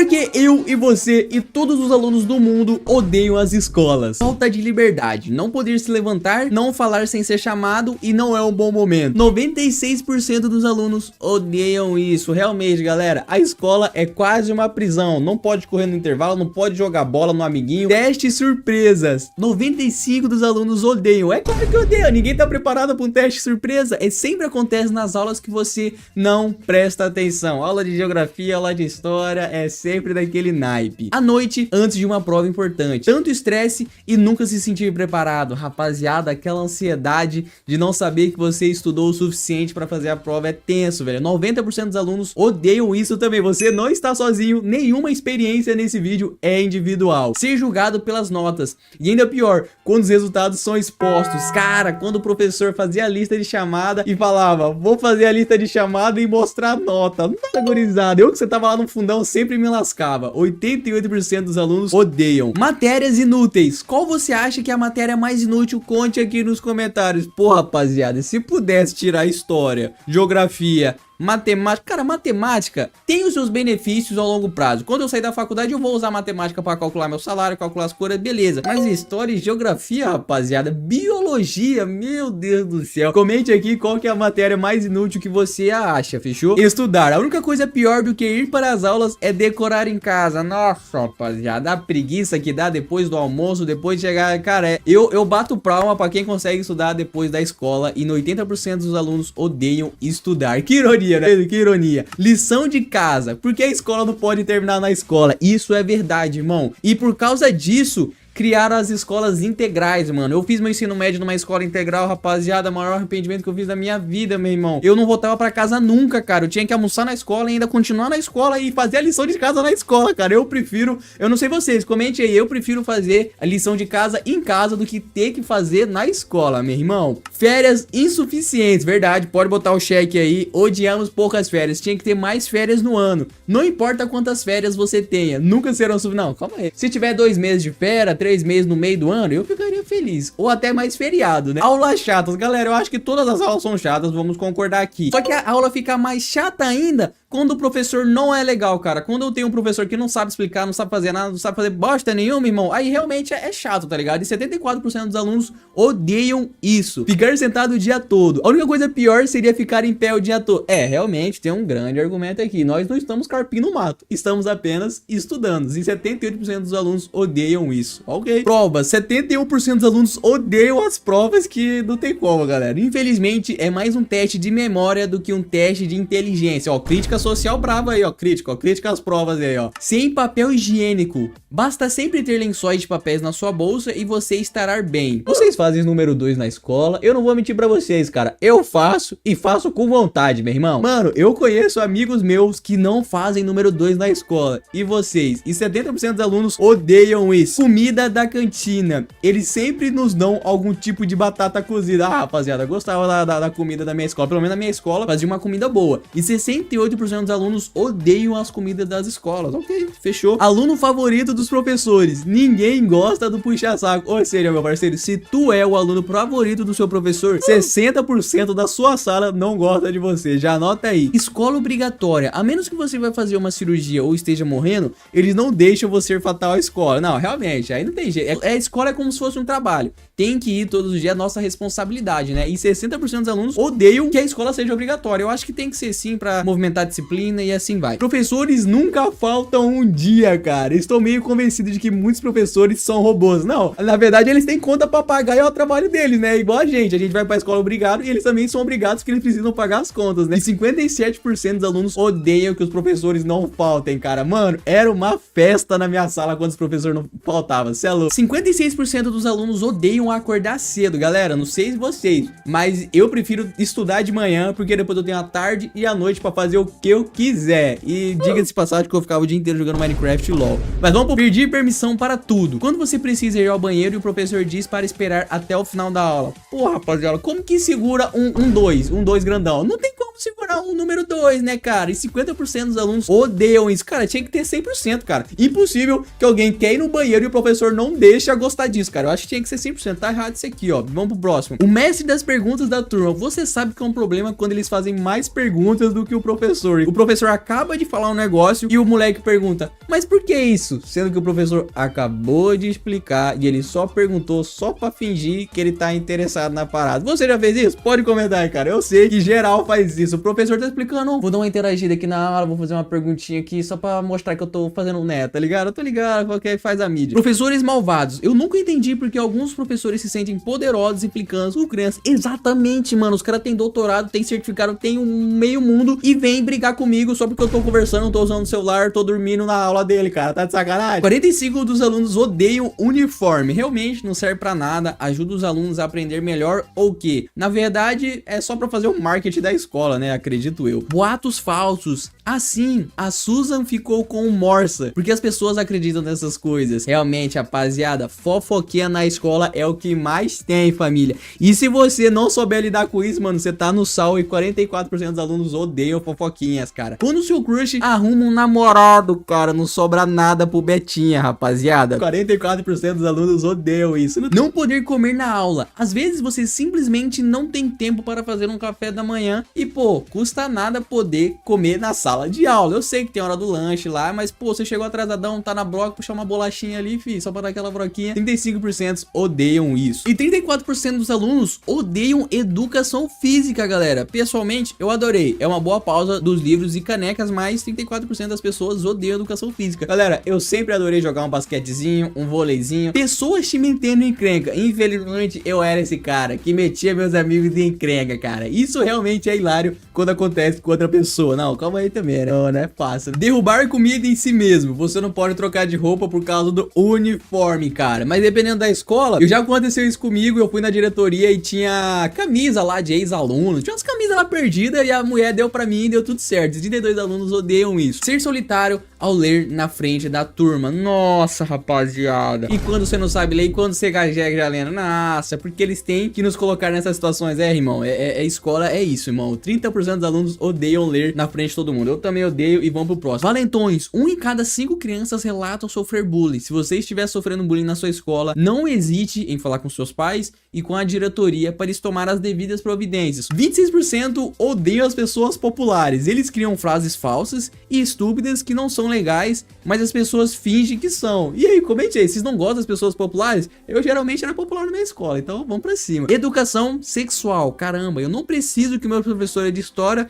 Porque eu e você e todos os alunos do mundo odeiam as escolas. Falta de liberdade, não poder se levantar, não falar sem ser chamado e não é um bom momento. 96% dos alunos odeiam isso. Realmente, galera, a escola é quase uma prisão. Não pode correr no intervalo, não pode jogar bola no amiguinho. Testes surpresas. 95% dos alunos odeiam. É claro que odeiam. Ninguém tá preparado para um teste surpresa. Sempre acontece nas aulas que você não presta atenção. Aula de geografia, aula de história, é sempre daquele naipe. À noite, antes de uma prova importante. Tanto estresse e nunca se sentir preparado. Rapaziada, aquela ansiedade de não saber que você estudou o suficiente para fazer a prova é tenso, velho. 90% dos alunos odeiam isso também. Você não está sozinho, nenhuma experiência nesse vídeo é individual. Ser julgado pelas notas. E ainda pior, quando os resultados são expostos. Cara, quando o professor fazia a lista de chamada e falava, vou fazer a lista de chamada e mostrar a nota. Nossa, gurizada, eu que você tava lá no fundão sempre me lascava. 88% dos alunos odeiam. Matérias inúteis. Qual você acha que é a matéria mais inútil? Conte aqui nos comentários. Pô, rapaziada, se pudesse tirar história, geografia, matemática, cara, matemática tem os seus benefícios ao longo prazo. Quando eu sair da faculdade eu vou usar matemática para calcular meu salário, calcular as cores, beleza. Mas história e geografia, rapaziada, biologia, meu Deus do céu. Comente aqui qual que é a matéria mais inútil que você acha, fechou? Estudar. A única coisa pior do que ir para as aulas é decorar em casa. Nossa, rapaziada, a preguiça que dá depois do almoço, depois de chegar, cara, eu bato palma para quem consegue estudar depois da escola e 90% dos alunos odeiam estudar. Que ironia, né? Que ironia. Lição de casa. Por que a escola não pode terminar na escola? Isso é verdade, irmão. E por causa disso, criaram as escolas integrais, mano. Eu fiz meu ensino médio numa escola integral, rapaziada, maior arrependimento que eu fiz da minha vida, meu irmão. Eu não voltava pra casa nunca, cara. Eu tinha que almoçar na escola e ainda continuar na escola e fazer a lição de casa na escola, cara. Eu prefiro, eu não sei vocês, comente aí, eu prefiro fazer a lição de casa em casa do que ter que fazer na escola, meu irmão. Férias insuficientes, verdade, pode botar o cheque aí. Odiamos poucas férias, tinha que ter mais férias no ano. Não importa quantas férias você tenha, nunca serão suficientes. Não, calma aí. Se tiver 2 meses de férias, 3 meses no meio do ano, eu ficaria feliz. Ou até mais feriado, né? Aulas chatas, galera, eu acho que todas as aulas são chatas, vamos concordar aqui. Só que a aula fica mais chata ainda quando o professor não é legal, cara. Quando eu tenho um professor que não sabe explicar, não sabe fazer nada, não sabe fazer bosta nenhuma, irmão, aí realmente é chato, tá ligado? E 74% dos alunos odeiam isso. Ficar sentado o dia todo. A única coisa pior seria ficar em pé o dia todo. É, realmente tem um grande argumento aqui. Nós não estamos carpindo o mato, estamos apenas estudando. E 78% dos alunos odeiam isso. Ok. Provas. 71% dos alunos odeiam as provas, que não tem como, galera. Infelizmente, é mais um teste de memória do que um teste de inteligência. Ó, crítica social brava aí, ó, crítica às provas aí, ó. Sem papel higiênico. Basta sempre ter lençóis de papéis na sua bolsa e você estará bem. Vocês fazem número 2 na escola? Eu não vou mentir pra vocês, cara. Eu faço e faço com vontade, meu irmão. Mano, eu conheço amigos meus que não fazem número 2 na escola. E vocês? E 70% dos alunos odeiam isso. Comida da cantina. Eles sempre nos dão algum tipo de batata cozida. Ah, rapaziada, eu gostava da comida da minha escola. Pelo menos na minha escola fazia uma comida boa. E 68% dos alunos odeiam as comidas das escolas. Ok, fechou. Aluno favorito dos professores. Ninguém gosta do puxa-saco. Ou seja, meu parceiro, se tu é o aluno favorito do seu professor, 60% da sua sala não gosta de você. Já anota aí. Escola obrigatória. A menos que você vai fazer uma cirurgia ou esteja morrendo, eles não deixam você ir fatal à escola. Não, realmente, aí não tem jeito. A escola é como se fosse um trabalho. Tem que ir todos os dias, nossa responsabilidade, né? E 60% dos alunos odeiam que a escola seja obrigatória. Eu acho que tem que ser sim pra movimentar a disciplina e assim vai. Professores nunca faltam um dia, cara. Estou meio convencido de que muitos professores são robôs. Não, na verdade eles têm conta pra pagar e é o trabalho deles, né? Igual a gente vai pra escola obrigado e eles também são obrigados porque eles precisam pagar as contas, né? E 57% dos alunos odeiam que os professores não faltem, cara. Mano, era uma festa na minha sala quando os professores não faltavam. Cê é louco. 56% dos alunos odeiam acordar cedo, galera. Não sei vocês, mas eu prefiro estudar de manhã porque depois eu tenho a tarde e a noite pra fazer o que eu quiser. E diga-se de passagem que eu ficava o dia inteiro jogando Minecraft e LOL. Mas vamos pro pedir permissão para tudo. Quando você precisa ir ao banheiro e o professor diz para esperar até o final da aula. Pô, rapaziada, como que segura um 2 grandão? Não tem como vamos segurar um número 2, né, cara? E 50% dos alunos odeiam isso. Cara, tinha que ter 100%, cara. Impossível que alguém quer ir no banheiro e o professor não deixa gostar disso, cara. Eu acho que tinha que ser 100%. Tá errado isso aqui, ó. Vamos pro próximo. O mestre das perguntas da turma. Você sabe que é um problema quando eles fazem mais perguntas do que o professor. O professor acaba de falar um negócio e o moleque pergunta, mas por que isso? Sendo que o professor acabou de explicar e ele só perguntou só pra fingir que ele tá interessado na parada. Você já fez isso? Pode comentar aí, cara. Eu sei que geral faz isso. O professor tá explicando, vou dar uma interagida aqui na aula, vou fazer uma perguntinha aqui só pra mostrar que eu tô fazendo tá ligado? Eu tô ligado, qualquer faz a mídia. Professores malvados. Eu nunca entendi porque alguns professores se sentem poderosos implicando com crianças. Exatamente, mano. Os caras têm doutorado, têm certificado, têm um meio mundo e vêm brigar comigo só porque eu tô conversando, tô usando o celular, tô dormindo na aula dele, cara. Tá de sacanagem? 45% dos alunos odeiam uniforme. Realmente não serve pra nada. Ajuda os alunos a aprender melhor ou o quê? Na verdade, é só pra fazer o marketing da escola, né? Acredito eu. Boatos falsos. Assim, a Susan ficou com o Morsa, porque as pessoas acreditam nessas coisas. Realmente, rapaziada, fofoquinha na escola é o que mais tem, família. E se você não souber lidar com isso, mano, você tá no sal e 44% dos alunos odeiam fofoquinhas, cara. Quando o seu crush arruma um namorado, cara, não sobra nada pro Betinha, rapaziada. 44% dos alunos odeiam isso. Não poder comer na aula. Às vezes você simplesmente não tem tempo para fazer um café da manhã e, pô, custa nada poder comer na sala de aula. Eu sei que tem hora do lanche lá, mas pô, você chegou atrasadão, tá na broca, puxar uma bolachinha ali, fi, só pra dar aquela broquinha. 35% odeiam isso. E 34% dos alunos odeiam educação física, galera. Pessoalmente, eu adorei. É uma boa pausa dos livros e canecas, mas 34% das pessoas odeiam educação física. Galera, eu sempre adorei jogar um basquetezinho, um vôleizinho. Pessoas te metendo em encrenca. Infelizmente, eu era esse cara que metia meus amigos em encrenca, cara. Isso realmente é hilário quando acontece com outra pessoa. Não, calma aí também. Não é fácil. Derrubar comida em si mesmo. Você não pode trocar de roupa por causa do uniforme, cara. Mas dependendo da escola, já aconteceu isso comigo. Eu fui na diretoria e tinha camisa lá de ex-alunos. Tinha umas camisas lá perdidas e a mulher deu pra mim e deu tudo certo. 32 alunos odeiam isso. Ser solitário ao ler na frente da turma. Nossa, rapaziada. E quando você não sabe ler, e quando você já lendo? Nossa, porque eles têm que nos colocar nessas situações. Irmão, escola é isso, irmão. 30% dos alunos odeiam ler na frente de todo mundo. Eu também odeio e vamos pro próximo. Valentões. 1 em cada 5 crianças relatam sofrer bullying. Se você estiver sofrendo bullying na sua escola, não hesite em falar com seus pais e com a diretoria para eles tomar as devidas providências. 26% odeiam as pessoas populares. Eles criam frases falsas e estúpidas que não são legais, mas as pessoas fingem que são. E aí, comente aí, vocês não gostam das pessoas populares? Eu geralmente era popular na minha escola, então vamos pra cima. Educação sexual. Caramba, eu não preciso que meu professor de história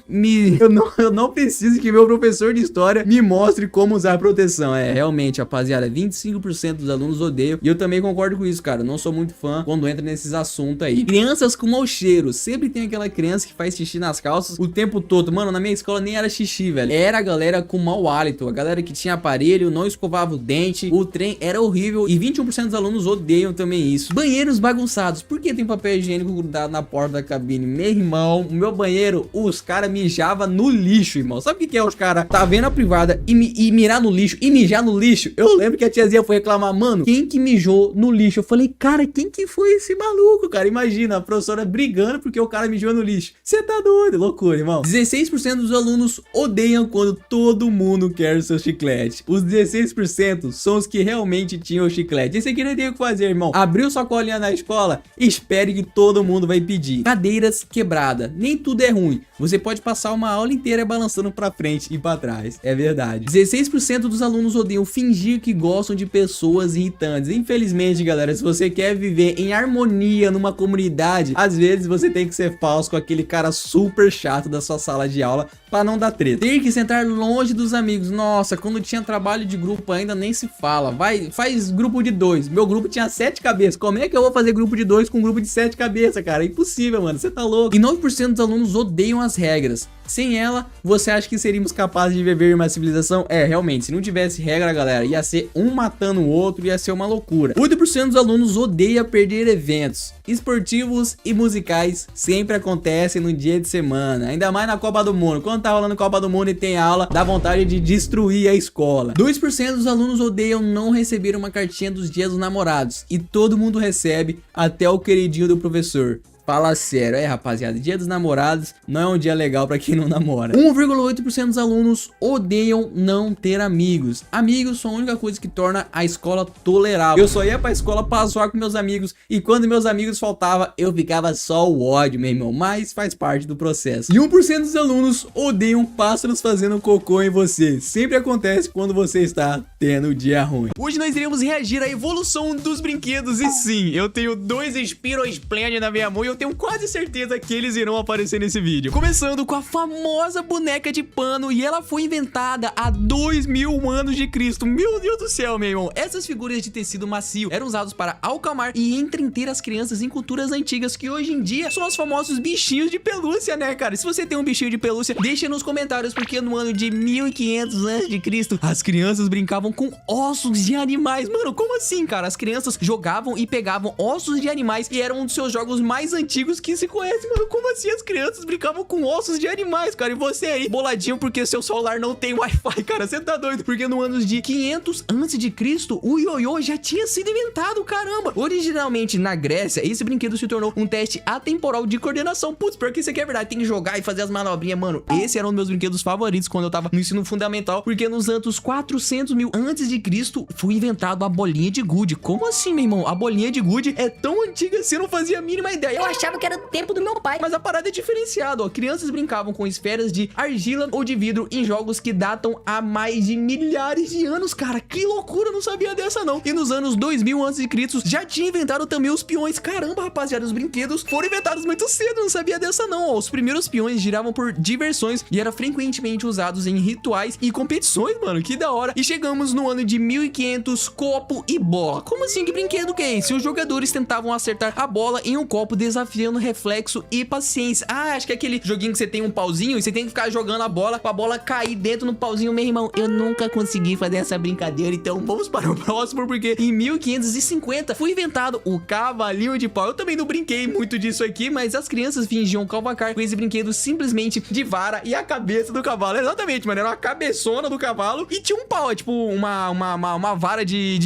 eu não preciso que meu professor de história me mostre como usar proteção. Realmente, rapaziada, 25% dos alunos odeiam. E eu também concordo com isso, cara. Não sou muito fã quando entra nesses assuntos aí. Crianças com mau cheiro. Sempre tem aquela criança que faz xixi nas calças o tempo todo. Mano, na minha escola nem era xixi, velho. Era a galera com mau hálito. A galera que tinha aparelho, não escovava o dente. O trem era horrível. E 21% dos alunos odeiam também isso. Banheiros bagunçados. Por que tem papel higiênico grudado na porta da cabine? Meu irmão, o meu banheiro, os caras mijavam no lixo, irmão. Sabe o que é os caras tá vendo a privada e mirar no lixo e mijar no lixo? Eu lembro que a tiazinha foi reclamar, mano, quem que mijou no lixo? Eu falei, cara, quem que foi esse maluco, cara? Imagina, a professora brigando porque o cara mijou no lixo. Você tá doido, loucura, irmão. 16% dos alunos odeiam quando todo mundo quer o seu chiclete. Os 16% são os que realmente tinham o chiclete. Esse aqui não tem o que fazer, irmão. Abriu sua colinha na escola, espere que todo mundo vai pedir. Cadeiras quebradas. Nem tudo é ruim. Você pode passar uma aula inteira balançando pra frente e pra trás. É verdade. 16% dos alunos odeiam fingir que gostam de pessoas irritantes. Infelizmente, galera, se você quer viver em harmonia numa comunidade, às vezes você tem que ser falso com aquele cara super chato da sua sala de aula pra não dar treta. Ter que sentar longe dos amigos. Nossa, quando tinha trabalho de grupo ainda nem se fala. Faz grupo de 2. Meu grupo tinha 7 cabeças. Como é que eu vou fazer grupo de 2 com um grupo de 7 cabeças, cara? É impossível, mano. Você tá louco. E 9% dos alunos odeiam as regras. Sem ela, você acha que seríamos capazes de viver em uma civilização? Realmente, se não tivesse regra, galera, ia ser um matando o outro, ia ser uma loucura. 8% dos alunos odeia perder eventos esportivos e musicais. Sempre acontecem no dia de semana, ainda mais na Copa do Mundo. Quando tá rolando Copa do Mundo e tem aula, dá vontade de destruir a escola. 2% dos alunos odeiam não receber uma cartinha dos dias dos namorados. E todo mundo recebe, até o queridinho do professor. Fala sério, rapaziada, Dia dos Namorados não é um dia legal pra quem não namora. 1,8% dos alunos odeiam não ter amigos. Amigos são a única coisa que torna a escola tolerável. Eu só ia pra escola pra zoar com meus amigos, e quando meus amigos faltavam, eu ficava só o ódio, meu irmão, mas faz parte do processo. E 1% dos alunos odeiam pássaros fazendo cocô em você. Sempre acontece quando você está tendo um dia ruim. Hoje nós iremos reagir à evolução dos brinquedos, e sim, eu tenho dois Spiro Splendid na minha mão e eu tenho quase certeza que eles irão aparecer nesse vídeo. Começando com a famosa boneca de pano, e ela foi inventada há 2000 anos de Cristo. Meu Deus do céu, meu irmão. Essas figuras de tecido macio eram usados para acalmar e entreter as crianças em culturas antigas, que hoje em dia são os famosos bichinhos de pelúcia, né, cara? Se você tem um bichinho de pelúcia, deixa nos comentários, porque no ano de 1500 antes de Cristo, as crianças brincavam com ossos de animais. Mano, como assim, cara? As crianças jogavam e pegavam ossos de animais, e era um dos seus jogos mais antigos que se conhece. Mano, como assim as crianças brincavam com ossos de animais, cara? E você aí, boladinho porque seu celular não tem Wi-Fi, cara, você tá doido? Porque no ano de 500 antes de Cristo, o ioiô já tinha sido inventado, caramba. Originalmente na Grécia, esse brinquedo se tornou um teste atemporal de coordenação. Putz, pior que isso aqui é verdade, tem que jogar e fazer as manobrinhas, mano. Esse era um dos meus brinquedos favoritos quando eu tava no ensino fundamental, porque nos anos 400 mil antes de Cristo foi inventado a bolinha de gude. Como assim, meu irmão? A bolinha de gude é tão antiga assim, eu não fazia a mínima ideia. Eu achava que era do tempo do meu pai. Mas a parada é diferenciada, ó. Crianças brincavam com esferas de argila ou de vidro em jogos que datam há mais de milhares de anos, cara. Que loucura, eu não sabia dessa não. E nos anos 2000 a.C. já tinha inventado também os peões. Caramba, rapaziada, os brinquedos foram inventados muito cedo, eu não sabia dessa não, ó. Os primeiros peões giravam por diversões e eram frequentemente usados em rituais e competições, mano. Que da hora. E chegamos no ano de 1500, copo e bola. Como assim? Que brinquedo que é esse? Os jogadores tentavam acertar a bola em um copo, desafiando reflexo e paciência. Ah, acho que é aquele joguinho que você tem um pauzinho e você tem que ficar jogando a bola pra bola cair dentro no pauzinho. Meu irmão, eu nunca consegui fazer essa brincadeira, então vamos para o próximo, porque em 1550 foi inventado o cavalinho de pau. Eu também não brinquei muito disso aqui, mas as crianças fingiam cavalcar com esse brinquedo simplesmente de vara e a cabeça do cavalo. Exatamente, mano, era uma cabeçona do cavalo e tinha um pau, é tipo uma vara de...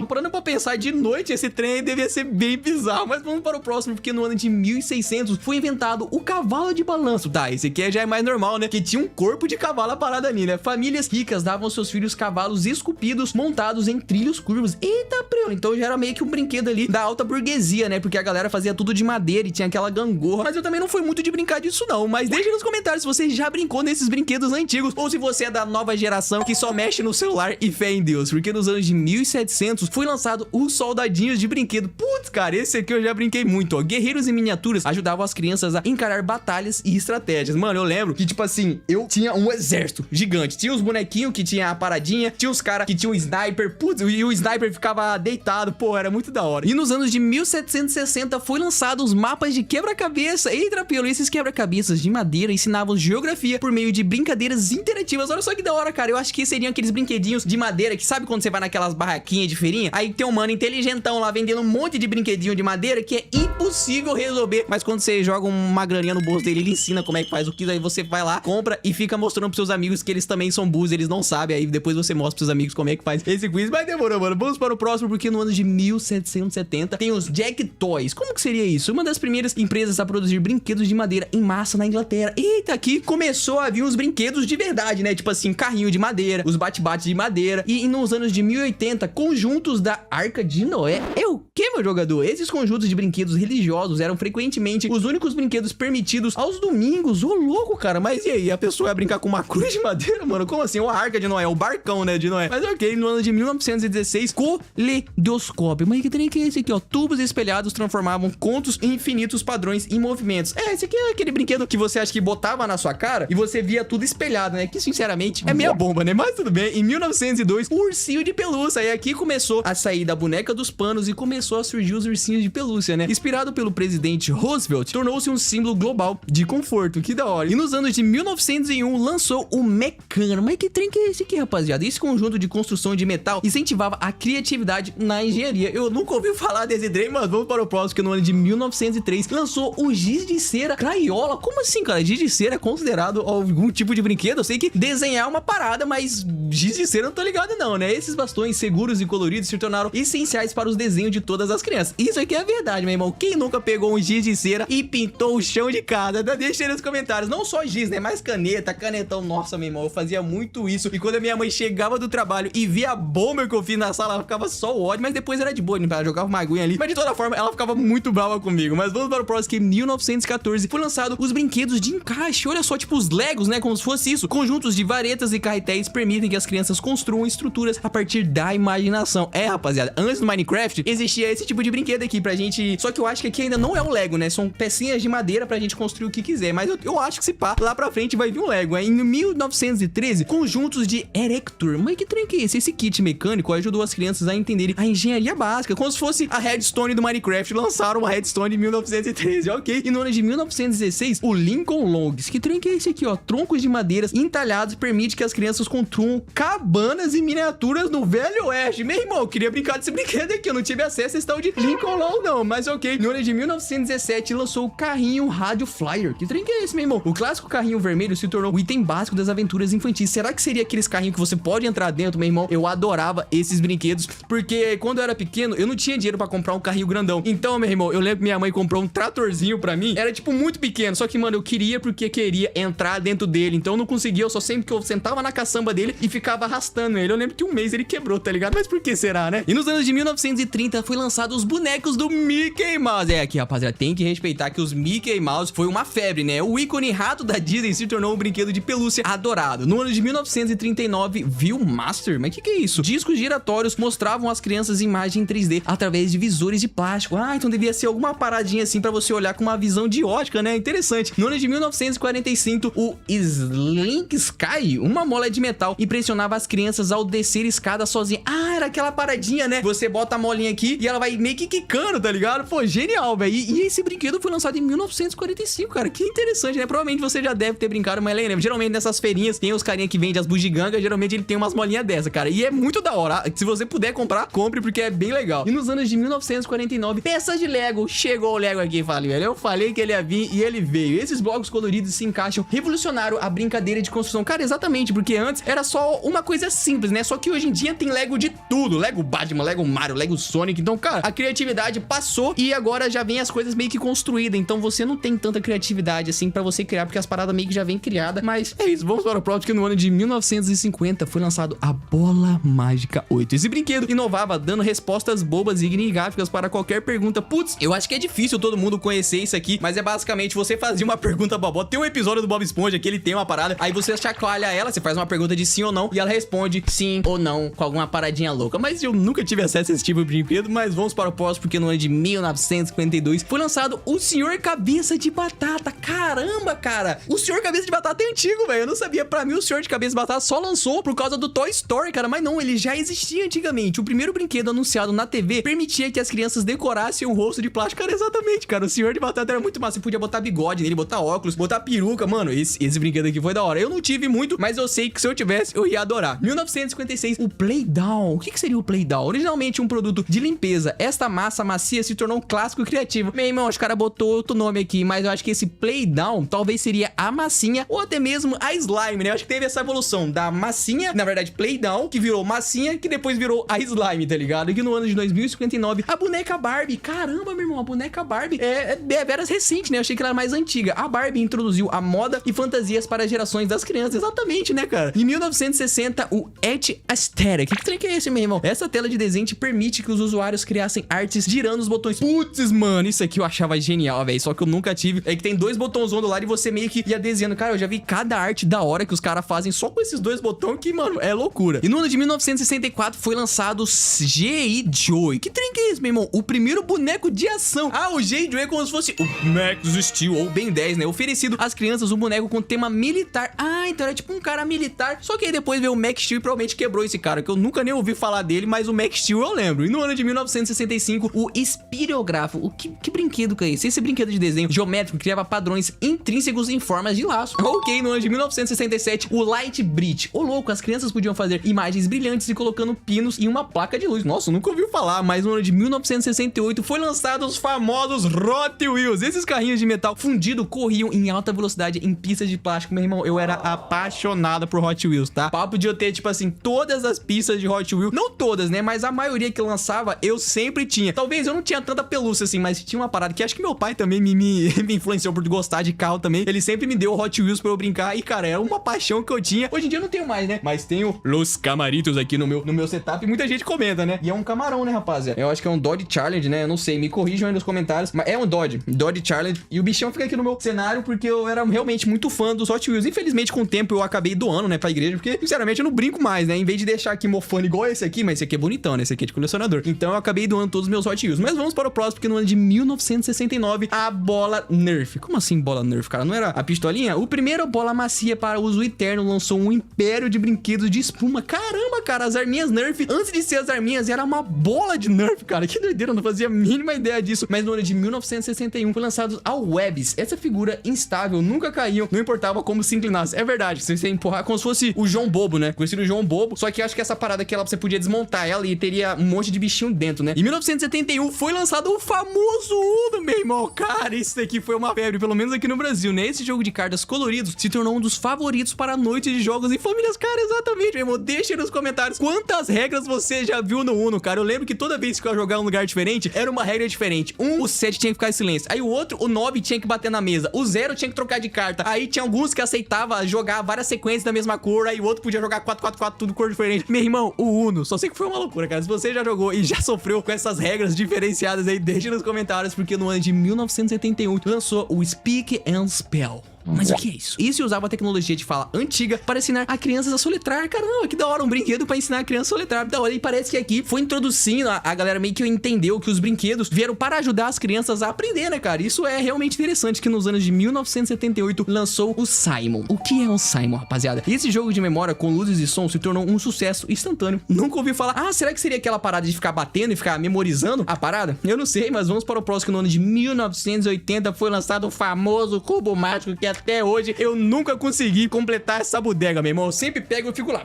Parando pra pensar, de noite esse trem devia ser bem bizarro, mas vamos para o próximo, porque no ano de 1600 foi inventado o cavalo de balanço. Tá, esse aqui já é mais normal, né? Que tinha um corpo de cavalo a parada ali, né? Famílias ricas davam aos seus filhos cavalos esculpidos montados em trilhos curvos. Eita, preu, então já era meio que um brinquedo ali da alta burguesia, né? Porque a galera fazia tudo de madeira e tinha aquela gangorra. Mas eu também não fui muito de brincar disso não, mas deixa nos comentários se você já brincou nesses brinquedos antigos, ou se você é da nova geração que só mexe no celular e fé em Deus, porque nos anos de 1700 foi lançado os soldadinhos de brinquedo. Putz, cara, esse aqui eu já brinquei muito, ó. Guerreiros em miniaturas ajudavam as crianças a encarar batalhas e estratégias. Mano, eu lembro que, tipo assim, eu tinha um exército gigante. Tinha os bonequinhos que tinha a paradinha, tinha os caras que tinham um sniper, putz, e o sniper ficava deitado, pô, era muito da hora. E nos anos de 1760 foi lançado os mapas de quebra-cabeça. Eita, pelo, esses quebra-cabeças de madeira ensinavam geografia por meio de brincadeiras interativas. Olha só que da hora, cara. Eu acho que seriam aqueles brinquedinhos de madeira que, sabe quando você vai naquelas barraquinhas de feirinha? Aí tem um mano inteligentão lá vendendo um monte de brinquedinho de madeira que é impossível resolver, mas quando você joga uma graninha no bolso dele, ele ensina como é que faz o que, aí você vai lá, compra e fica mostrando pros seus amigos que eles também são burros, eles não sabem, aí depois você mostra pros seus amigos como é que faz esse quiz. Mas demorou, mano. Vamos para o próximo, porque no ano de 1770 tem os Jack Toys. Como que seria isso? Uma das primeiras empresas a produzir brinquedos de madeira em massa na Inglaterra. Eita, aqui começou a vir os brinquedos de verdade, né? Tipo assim, carrinho de madeira, os bate-bate de madeira. E nos anos de 1080, conjuntos da Arca de Noé. É o que, meu jogador? Esses conjuntos de brinquedos religiosos eram frequentemente os únicos brinquedos permitidos aos domingos. Ô, louco, cara. Mas e aí? A pessoa ia brincar com uma cruz de madeira, mano? Como assim? A Arca de Noé, o barcão, né, de Noé. Mas ok, no ano de 1916, coledoscópio. Mas que trem que é esse aqui, ó? Tubos espelhados transformavam contos em infinitos padrões em movimentos. É, esse aqui é aquele brinquedo que você acha que botava na sua cara e você via tudo espelhado, né? Que, sinceramente, é meia bomba, né? Mas tudo bem. Em 1902, o ursinho de pelúcia. E aqui começou a sair da boneca dos panos e começou a surgir os ursinhos de pelúcia, né? Inspirado pelo presidente Roosevelt, tornou-se um símbolo global de conforto. Que da hora. E nos anos de 1901, lançou o Mecano. Mas que trem que é esse aqui, rapaziada? Esse conjunto de construção de metal incentivava a criatividade na engenharia. Eu nunca ouvi falar desse trem, mas vamos para o próximo, que no ano de 1903 lançou o giz de cera Crayola. Como assim, cara? Giz de cera é considerado algum tipo de brinquedo? Eu sei que desenhar é uma parada, mas giz de cera eu não tô ligado não, né? Esses bastões seguros e coloridos se tornaram essenciais para os desenhos de todas as crianças. Isso aqui é verdade, meu irmão. Quem nunca pegou um giz de cera e pintou o chão de casa? Deixa aí nos comentários. Não só giz, né? Mais caneta, canetão. Nossa, meu irmão, eu fazia muito isso. E quando a minha mãe chegava do trabalho e via a bomba que eu fiz na sala, ela ficava só o ódio, mas depois era de boa, né? Ela jogava uma aguinha ali. Mas de toda forma, ela ficava muito brava comigo. Mas vamos para o próximo, que em 1914 foi lançado os brinquedos de encaixe. Olha só, tipo os Legos, né? Como se fosse isso. Conjuntos de varetas e carretéis permitem que as crianças construam estruturas a partir da imaginação. É, rapaziada, antes do Minecraft existia esse tipo de brinquedo aqui pra gente. Só que eu acho que aqui ainda não é um Lego, né? São pecinhas de madeira pra gente construir o que quiser. Mas eu acho que se pá, lá pra frente vai vir um Lego. Em 1913, conjuntos de Erector. Mas que trem que é esse? Esse kit mecânico ajudou as crianças a entenderem a engenharia básica, como se fosse a Redstone do Minecraft. Lançaram uma Redstone em 1913, ok? E no ano de 1916, o Lincoln Logs. Que trem que é esse aqui, ó? Troncos de madeiras entalhados permite que as crianças construam cabanas e miniaturas no Velho Oeste. Meu irmão, eu queria brincar desse brinquedo aqui. Eu não tive acesso a esse tal de Lincoln Log, não. Mas ok. No ano de 1917, lançou o carrinho Rádio Flyer. Que trem que é esse, meu irmão? O clássico carrinho vermelho se tornou o item básico das aventuras infantis. Será que seria aqueles carrinhos que você pode entrar dentro, meu irmão? Eu adorava esses brinquedos, porque quando eu era pequeno, eu não tinha dinheiro pra comprar um carrinho grandão. Então, meu irmão, eu lembro que minha mãe comprou um tratorzinho pra mim. Era, tipo, muito pequeno. Só que, mano, eu queria porque queria entrar dentro dele. Então, eu não conseguia. Eu só sempre que eu sentava na caçamba dele e ficava arrastando ele. Eu lembro que um mês ele quebrou, tá ligado? Mas por que será, né? E nos anos de 1930 foi lançado os bonecos do Mickey Mouse. É, aqui, rapaziada, tem que respeitar que os Mickey Mouse foi uma febre, né? O ícone rato da Disney se tornou um brinquedo de pelúcia adorado. No ano de 1939, Viewmaster? Mas que é isso? Discos giratórios mostravam às crianças imagem em 3D através de visores de plástico. Ah, então devia ser alguma paradinha assim pra você olhar com uma visão de ótica, né? Interessante. No ano de 1945, o Slink Sky, uma mola de metal, impressionava as crianças ao descer escada sozinha. Ah, era aquela paradinha, né? Você bota a molinha aqui e ela vai meio que quicando, tá ligado? Pô, genial, velho. E esse brinquedo foi lançado em 1945, cara. Que interessante, né? Provavelmente você já deve ter brincado, mas lembra, geralmente nessas feirinhas tem os carinha que vendem as bugigangas, geralmente ele tem umas molinhas dessa, cara. E é muito da hora. Se você puder comprar, compre, porque é bem legal. E nos anos de 1949, peças de Lego. Chegou o Lego aqui, velho. Eu falei que ele ia vir e ele veio. Esses blocos coloridos se encaixam, revolucionaram a brincadeira de construção. Cara, exatamente, porque antes era só uma coisa simples, né? Só que hoje em dia tem Lego de tudo. Lego Batman, Lego Mario, Lego Sonic. Então, cara, a criatividade passou e agora já vem as coisas meio que construídas. Então você não tem tanta criatividade assim pra você criar, porque as paradas meio que já vem criada. Mas é isso, vamos para o próximo, que no ano de 1950 foi lançado a Bola Mágica 8. Esse brinquedo inovava, dando respostas bobas e enigmáticas para qualquer pergunta. Putz, eu acho que é difícil todo mundo conhecer isso aqui, mas é basicamente você fazia uma pergunta bobó. Tem um episódio do Bob Esponja que ele tem uma parada, aí você chacoalha ela, você faz uma pergunta de sim ou não, e ela responde sim ou não com alguma paradinha louca. Mas eu nunca tive acesso a esse tipo de brinquedo, mas vamos para o próximo, porque no ano de 1952 foi lançado o Senhor Cabeça de Batata. Caramba, cara, o Senhor Cabeça de Batata é antigo, velho. Eu não sabia. Pra mim, o Senhor de Cabeça de Batata só lançou por causa do Toy Story, cara. Mas não, ele já existia antigamente. O primeiro brinquedo anunciado na TV permitia que as crianças decorassem um rosto de plástico. Cara, exatamente, cara. O Senhor de Batata era muito massa. Você podia botar bigode nele, botar óculos, botar peruca. Mano, esse brinquedo aqui foi da hora. Eu não tive muito, mas eu sei que se eu tivesse, eu ia adorar. 1956, o Playdown. O que seria o Playdown? Originalmente um produto de limpeza. Esta massa macia se tornou um clássico criativo. Meu irmão, os caras botou outro nome aqui, mas eu acho que esse Playdown talvez seria a massinha ou até mesmo a slime, né? Eu acho que teve essa evolução da massinha, na verdade, Playdown, que virou massinha, que depois virou a slime, tá ligado? E que no ano de 2059, a boneca Barbie. Caramba, meu irmão, a boneca Barbie é veras recente, né? Eu achei que ela era mais antiga. A Barbie introduziu a moda e fantasias para as gerações das crianças. Exatamente, né, cara? Em 1960, o Edge Aesthetic. Que trem que é esse, meu irmão? Essa tela de desenho permite que os usuários criassem artes girando os botões. Putz, mano, isso aqui eu achava genial, velho. Só que eu nunca tive. É que tem dois botões do lado e você meio que ia desenhando. Cara, eu já vi cada arte da hora que os caras fazem só com esses dois botões que, mano, é loucura. E no ano de 1964 foi lançado o G.I. Joe. Que trem que é esse, meu irmão? O primeiro boneco de ação. Ah, o G.I. Joe é como se fosse o Max Steel ou Ben 10, né? Oferecido às crianças um boneco com tema militar. Ah, então era tipo um cara militar. Só que aí depois veio o Max Steel e provavelmente quebrou esse cara, que eu nunca nem ouvi falar dele, mas o Max Steel eu lembro. E no ano de 1965, o Espirógrafo. Que brinquedo que é esse? Esse brinquedo de desenho geométrico criava padrões intrínsecos em formas de laço. Ok, no ano de 1967, o Light Bridge. Ô, louco, as crianças podiam fazer imagens brilhantes e colocando pinos em uma placa de luz. Nossa, eu nunca ouvi falar, mas no ano de 1968 foi lançado os famosos Hot Wheels. Esses carrinhos de metal fundido corriam em alta velocidade em pistas de plástico. Meu irmão, eu era apaixonado por Hot Wheels, tá? papo de eu ter, tipo assim, todas as pistas de Hot Wheels. Não todas, né? Mas a maioria que lançava, eu sempre tinha. Talvez eu não tinha tanta pelúcia assim, mas tinha uma parada que acho que meu pai também me influenciou por gostar de carro também. Ele sempre me deu Hot Wheels pra eu brincar. E, cara, era uma paixão que eu tinha. Hoje em dia eu não tenho mais, né? Mas tenho Los Camaritos aqui no meu setup. E muita gente comenta, né? E é um camarão, né, rapaziada? Eu acho que é um Dodge Challenge, né? Eu não sei. Me corrijam aí nos comentários. Mas é um Dodge Challenge. E o bichão fica aqui no meu cenário porque eu era realmente muito fã dos Hot Wheels. Infelizmente, com o tempo, eu acabei doando, né, pra igreja. Porque, sinceramente, eu não brinco mais, né? Em vez de deixar aqui mofando igual esse aqui, mas esse aqui é bonitão, né? Esse aqui é de colecionador. Então eu acabei doando todos os meus Hot Wheels. Mas vamos para o próximo, porque no ano de 1969, a bola Nerf. Como assim bola Nerf, cara? Não era a pistolinha? O primeiro bola macia para uso eterno lançou um império de brinquedos de espuma. Caramba, cara, as arminhas Nerf, antes de ser as arminhas, era uma bola de Nerf, cara. Que doideira, eu não fazia a mínima ideia disso. Mas no ano de 1961 foi lançado a Webs. Essa figura instável, nunca caiu, não importava como se inclinasse. É verdade, você empurrar como se fosse o João Bobo, né? Conhecido o João Bobo, só que acho que essa parada aqui, você podia desmontar ela e teria um monte de bichinho dentro, né? Em 1971 foi lançado o famoso Uno, meu irmão. Cara, isso daqui foi uma febre, pelo menos aqui no Brasil, né? Esse jogo de cartas coloridos se tornou um dos favoritos para a noite de jogos em famílias. Cara, exatamente, meu irmão. Deixa aí nos comentários quantas regras você já viu no Uno, cara. Eu lembro que toda vez que eu ia jogar em um lugar diferente, era uma regra diferente. O 7 tinha que ficar em silêncio. Aí o outro, o 9 tinha que bater na mesa. O 0 tinha que trocar de carta. Aí tinha alguns que aceitava jogar várias sequências da mesma cor. Aí o outro podia jogar 4-4-4, tudo cor diferente. Meu irmão, o Uno, só sei que foi uma loucura, cara. Se você já jogou e já sofreu com essas regras diferenciadas aí, deixa nos comentários, porque no ano de 1971 lançou o Speak and Spell. Mas o que é isso? Isso usava a tecnologia de fala antiga para ensinar a crianças a soletrar. Caramba, que da hora, um brinquedo para ensinar a criança a soletrar. Da hora, e parece que aqui foi introduzindo a galera meio que entendeu que os brinquedos vieram para ajudar as crianças a aprender, né, cara? Isso é realmente interessante, que nos anos de 1978 lançou o Simon. O que é o Simon, rapaziada? Esse jogo de memória com luzes e som se tornou um sucesso instantâneo. Nunca ouvi falar. Ah, será que seria aquela parada de ficar batendo e ficar memorizando a parada? Eu não sei, mas vamos para o próximo, que no ano de 1980 foi lançado o famoso cubo mágico, que até hoje eu nunca consegui completar essa bodega, meu irmão. Eu sempre pego e fico lá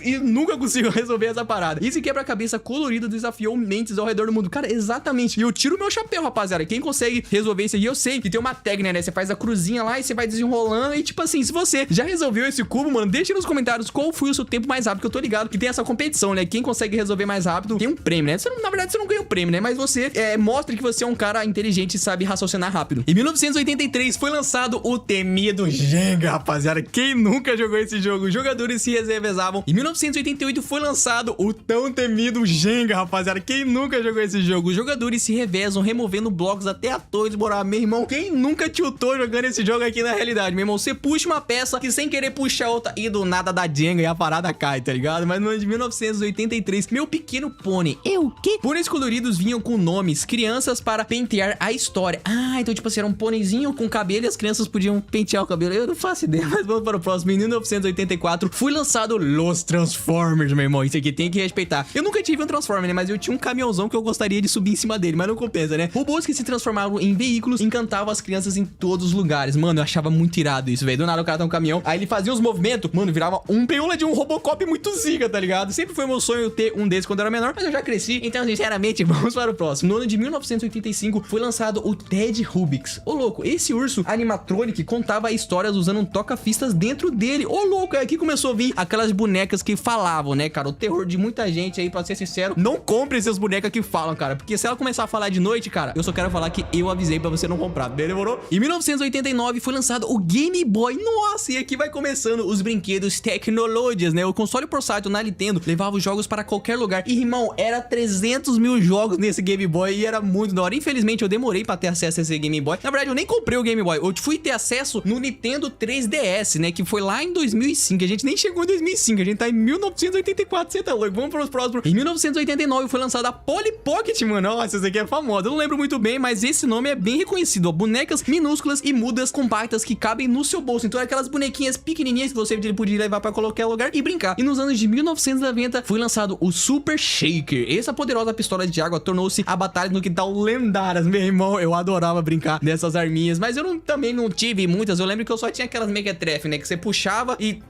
e nunca consigo resolver essa parada. Esse quebra-cabeça colorido desafiou mentes ao redor do mundo. Cara, exatamente. E eu tiro o meu chapéu, rapaziada. Quem consegue resolver isso aí, eu sei que tem uma técnica, né? Você faz a cruzinha lá e você vai desenrolando. E tipo assim, se você já resolveu esse cubo, mano, deixa nos comentários qual foi o seu tempo mais rápido, que eu tô ligado que tem essa competição, né? Quem consegue resolver mais rápido tem um prêmio, né? Na verdade, você não ganha um prêmio, né? Mas você mostra que você é um cara inteligente e sabe raciocinar rápido. Em 1983 foi lançado o temido Jenga, rapaziada. Quem nunca jogou esse jogo? Os jogadores se revezavam. Em 1988 foi lançado o tão temido Jenga, rapaziada. Quem nunca jogou esse jogo? Os jogadores se revezam removendo blocos até a torre desmoronar. Meu irmão, quem nunca tiltou jogando esse jogo aqui na realidade? Meu irmão, você puxa uma peça que sem querer puxa outra e do nada da Jenga e a parada cai, tá ligado? Mas no ano de 1983, meu pequeno pônei. O quê? Pôneis coloridos vinham com nomes, crianças para pentear a história. Ah, então tipo assim, era um pôneizinho com cabelo e as crianças podiam pentear o cabelo. Eu não faço ideia, mas vamos para o próximo. Em 1984 foi lançado Los Transformers, meu irmão. Isso aqui tem que respeitar. Eu nunca tive um Transformer, né? Mas eu tinha um caminhãozão que eu gostaria de subir em cima dele, mas não compensa, né? Robôs que se transformavam em veículos encantavam as crianças em todos os lugares. Mano, eu achava muito irado isso, velho. Do nada o cara tá um caminhão, aí ele fazia os movimentos, mano, virava um peula de um Robocop muito zica, tá ligado? Sempre foi meu sonho ter um desse quando eu era menor, mas eu já cresci, então sinceramente, vamos para o próximo. No ano de 1985 foi lançado o Ted Rubix. Ô louco, esse urso animatronic contava histórias usando um toca-fistas dentro dele. Ô louco, aqui começou a vir aquelas bonecas que falavam, né, cara? O terror de muita gente aí, pra ser sincero, não compre essas bonecas que falam, cara, porque se ela começar a falar de noite, cara, eu só quero falar que eu avisei pra você não comprar, demorou? Em 1989 foi lançado o Game Boy. Nossa, e aqui vai começando os brinquedos tecnológicos, né? O console portátil na Nintendo levava os jogos para qualquer lugar. E, irmão, era 300 mil jogos nesse Game Boy e era muito da hora. Infelizmente, eu demorei pra ter acesso a esse Game Boy. Na verdade, eu nem comprei o Game Boy. Eu fui ter acesso no Nintendo 3DS, né? Que foi lá em 2005. A gente nem chegou em 2005. A gente tá em 1984. Você tá louco? Vamos para os próximos. Em 1989 foi lançada a Polly Pocket, mano. Nossa, essa aqui é famosa. Eu não lembro muito bem, mas esse nome é bem reconhecido. Ó. Bonecas minúsculas e mudas compactas que cabem no seu bolso. Então, aquelas bonequinhas pequenininhas que você podia levar pra qualquer lugar e brincar. E nos anos de 1990 foi lançado o Super Shaker. Essa poderosa pistola de água tornou-se a batalha no quintal lendárias. Meu irmão, eu adorava brincar dessas arminhas, mas eu também não tive muitas. Eu lembro que eu só tinha aquelas mequetrefe, né? Que você puxava e...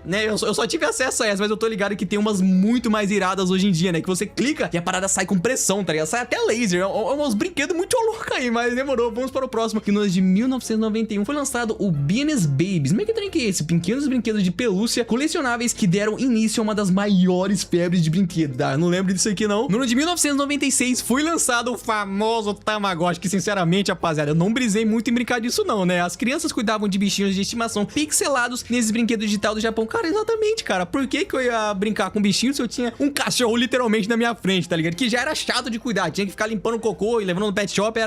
né? Eu só tive acesso essa, mas eu tô ligado que tem umas muito mais iradas hoje em dia, né? Que você clica e a parada sai com pressão, tá ligado? Sai até laser. É uns brinquedos muito loucos aí, mas demorou. Vamos para o próximo. Que no ano de 1991 foi lançado o Beans Babies. Como é que é esse? Pequenos brinquedos de pelúcia colecionáveis que deram início a uma das maiores febres de brinquedo, tá? Não lembro disso aqui, não. No ano de 1996 foi lançado o famoso Tamagotchi, que sinceramente, rapaziada, eu não brisei muito em brincar disso não, né? As crianças cuidavam de bichinhos de estimação pixelados nesses brinquedos digital do Japão. Cara, exatamente, cara. Por que eu ia brincar com bichinho se eu tinha um cachorro literalmente na minha frente, tá ligado? Que já era chato de cuidar. Tinha que ficar limpando o cocô e levando no pet shop,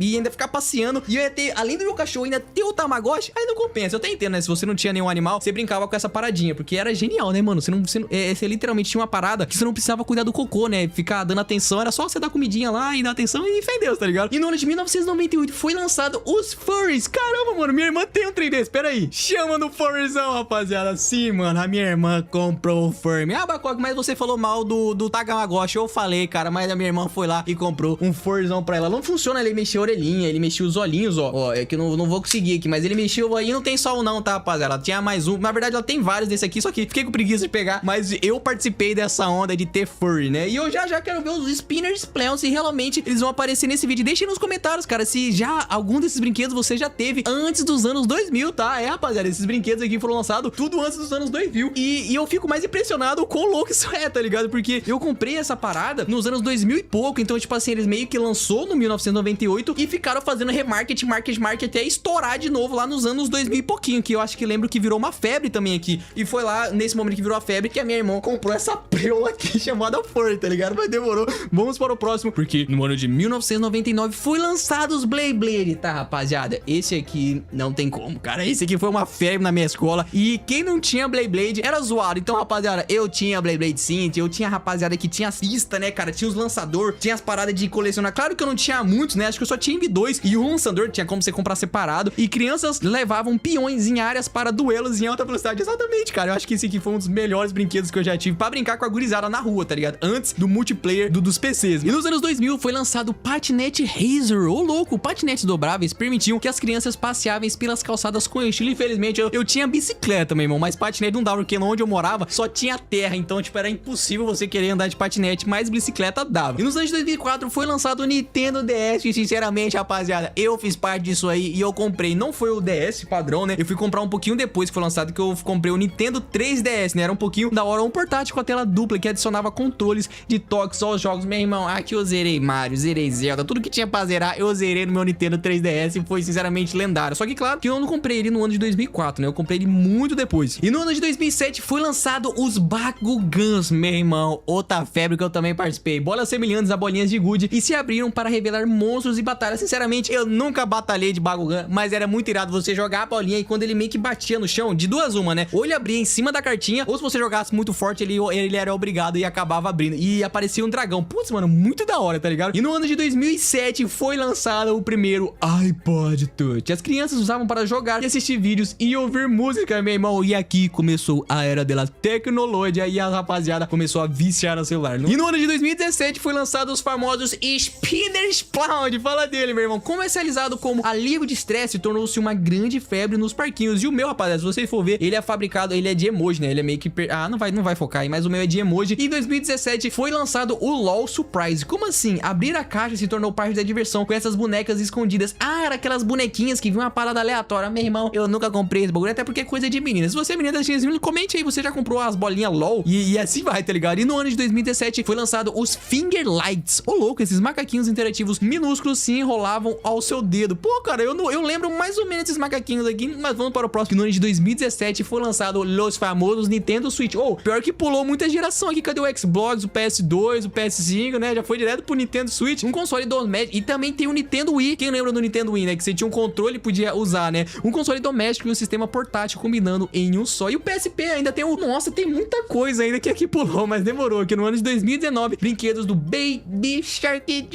e ainda ficar passeando. E eu ia ter, além do meu cachorro, ainda ter o Tamagotchi. Aí não compensa. Eu até entendo, né? Se você não tinha nenhum animal, você brincava com essa paradinha, porque era genial, né, mano? Você literalmente tinha uma parada que você não precisava cuidar do cocô, né? Ficar dando atenção, era só você dar comidinha lá e dar atenção e fé em Deus, tá ligado? E no ano de 1998 foi lançado os Furries. Caramba, mano, minha irmã tem um trem desse. Pera aí. Chama no Furryzão, rapaziada. Sim, mano, a minha irmã comprou o Furry. Ah, Bacoque, mas você falou mal do Tamagotchi. Eu falei, cara, mas a minha irmã foi lá e comprou um Furryzão pra ela. Não funciona, ele mexeu a orelhinha, ele mexeu os olhinhos, ó. Ó, é que eu não vou conseguir aqui, mas ele mexeu aí, não tem só um não, tá, rapaziada? Ela tinha mais um. Na verdade, ela tem vários desse aqui, só que fiquei com preguiça de pegar, mas eu participei dessa onda de ter Furry, né? E eu já quero ver os Spinners Plants, se realmente eles vão aparecer nesse vídeo. Deixem nos comentários, cara, se já algum desses brinquedos você já teve antes dos anos 2000, tá? É, rapaziada, esses brinquedos aqui foram lançados tudo antes dos anos 2000. E eu fico mais impressionado com o quão louco isso é, tá ligado? Porque eu comprei essa parada nos anos 2000 e pouco, então, tipo assim, eles meio que lançou no 1998 e ficaram fazendo remarketing, market até estourar de novo lá nos anos 2000 e pouquinho, que eu acho que lembro que virou uma febre também aqui. E foi lá, nesse momento que virou a febre, que a minha irmã comprou essa preula aqui chamada Furry, tá ligado? Mas demorou. Vamos para o próximo, porque no ano de 1999 foi lançado os Beyblade, tá, rapaziada? Esse aqui não tem como, cara. Esse aqui foi uma febre na minha escola e quem não tinha Beyblade era zoado. Então, rapaziada, eu tinha Beyblade sim, eu tinha a rapaziada que tinha pista, né, cara? Tinha os lançador, tinha as paradas de colecionar. Claro que eu não tinha muitos, né? Acho que eu só tinha M2 e o lançador tinha como você comprar separado. E crianças levavam peões em áreas para duelos em alta velocidade. Exatamente, cara. Eu acho que esse aqui foi um dos melhores brinquedos que eu já tive pra brincar com a gurizada na rua, tá ligado? Antes do multiplayer dos PCs. E nos anos 2000 foi lançado o Patinete Racer. Ô, louco, patinetes dobráveis permitiam que as crianças passeavam pelas calçadas com estilo. Infelizmente, eu tinha bicicleta, meu irmão, mas patinete não dava, porque onde eu morava só tinha terra, então, tipo, era impossível você querer andar de patinete, mas bicicleta dava. E nos anos 2004 foi lançado o Nintendo DS, e sinceramente, rapaziada, eu fiz parte disso aí e eu comprei, não foi o DS padrão, né? Eu fui comprar um pouquinho depois que foi lançado, que eu comprei o Nintendo 3DS, né? Era um pouquinho da hora, um portátil com a tela dupla, que adicionava controles de toques aos jogos. Meu irmão, aqui eu zerei Mario, zerei Zelda, tudo que tinha pra zerar, eu zerei no meu Nintendo 3DS e foi sinceramente lendário. Só que, claro, que eu não comprei ele no ano de 2004, né? Eu comprei ele muito depois. E no ano de 2007 foi lançado os Bakugans, meu irmão. Outra febre que eu também participei. Bolas semelhantes a bolinhas de gude e se abriram para revelar monstros e batalhas. Sinceramente, eu nunca batalhei de Bakugan, mas era muito irado você jogar a bolinha e quando ele meio que batia no chão, de duas uma, né? Ou ele abria em cima da cartinha, ou se você jogasse muito forte, ele era obrigado e acabava abrindo. E aparecia um dragão. Putz, mano, muito da hora, tá ligado? E no ano de 2007 foi lançado o primeiro iPod Touch. As crianças usavam para jogar e assistir vídeos e ouvir música, meu irmão. E aqui começou a era da tecnologia e a rapaziada começou a viciar no celular. E no ano de 2017 foi lançado os famosos Spinners Plant. Fala dele, meu irmão. Comercializado como alívio de estresse, tornou-se uma grande febre nos parquinhos. E o meu, rapaziada, se vocês for ver, ele é fabricado, ele é de emoji, né? Ele é meio que... não vai focar aí, mas o meu é de emoji. E em 2017 foi lançado o LOL Surprise. Como assim? Abrir a caixa se tornou parte da diversão com essas bonecas escondidas. Era aquelas bonequinhas que vinham uma parada aleatória. Meu irmão, eu nunca comprei esse bagulho, até porque é coisa de menina. Se você é menina, comente aí, você já comprou as bolinhas LOL? E assim vai, tá ligado? E no ano de 2017 foi lançado os Finger Lights. Ô, louco, esses macaquinhos interativos minúsculos se enrolavam ao seu dedo. Pô, cara, eu lembro mais ou menos esses macaquinhos aqui, mas vamos para o próximo. Que no ano de 2017 foi lançado os famosos Nintendo Switch. Pior que pulou muita geração aqui. Cadê o Xbox, o PS2, o PS5, né? Já foi direto pro Nintendo Switch. Um console doméstico. E também tem o Nintendo Wii. Quem lembra do Nintendo Wii, né? Que você tinha um controle e podia usar, né? Um console doméstico e um sistema portátil combinando em um só. E o PSP ainda tem o... Nossa, tem muita coisa ainda que aqui pulou, mas demorou. Aqui no ano de 2019, brinquedos do Baby Shark.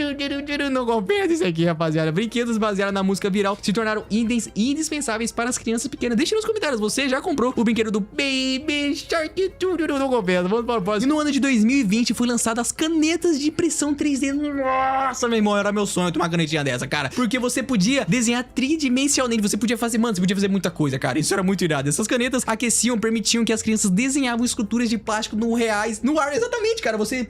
Não compensa isso aqui, rapaziada. Brinquedos baseados na música viral se tornaram indispensáveis para as crianças pequenas. Deixa nos comentários, você já comprou o brinquedo do Baby Shark? Não compensa. Vamos para o próximo. E no ano de 2020 foi lançado as canetas de impressão 3D. Nossa, meu irmão, era meu sonho tomar uma canetinha dessa, cara. Porque você podia desenhar tridimensionalmente. Você podia fazer, mano, você podia fazer muita coisa, cara. Isso era muito irado. Essas canetas aqueciam, permitiam que as crianças desenhassem desenhavam esculturas de plástico no reais, no ar, exatamente, cara. Você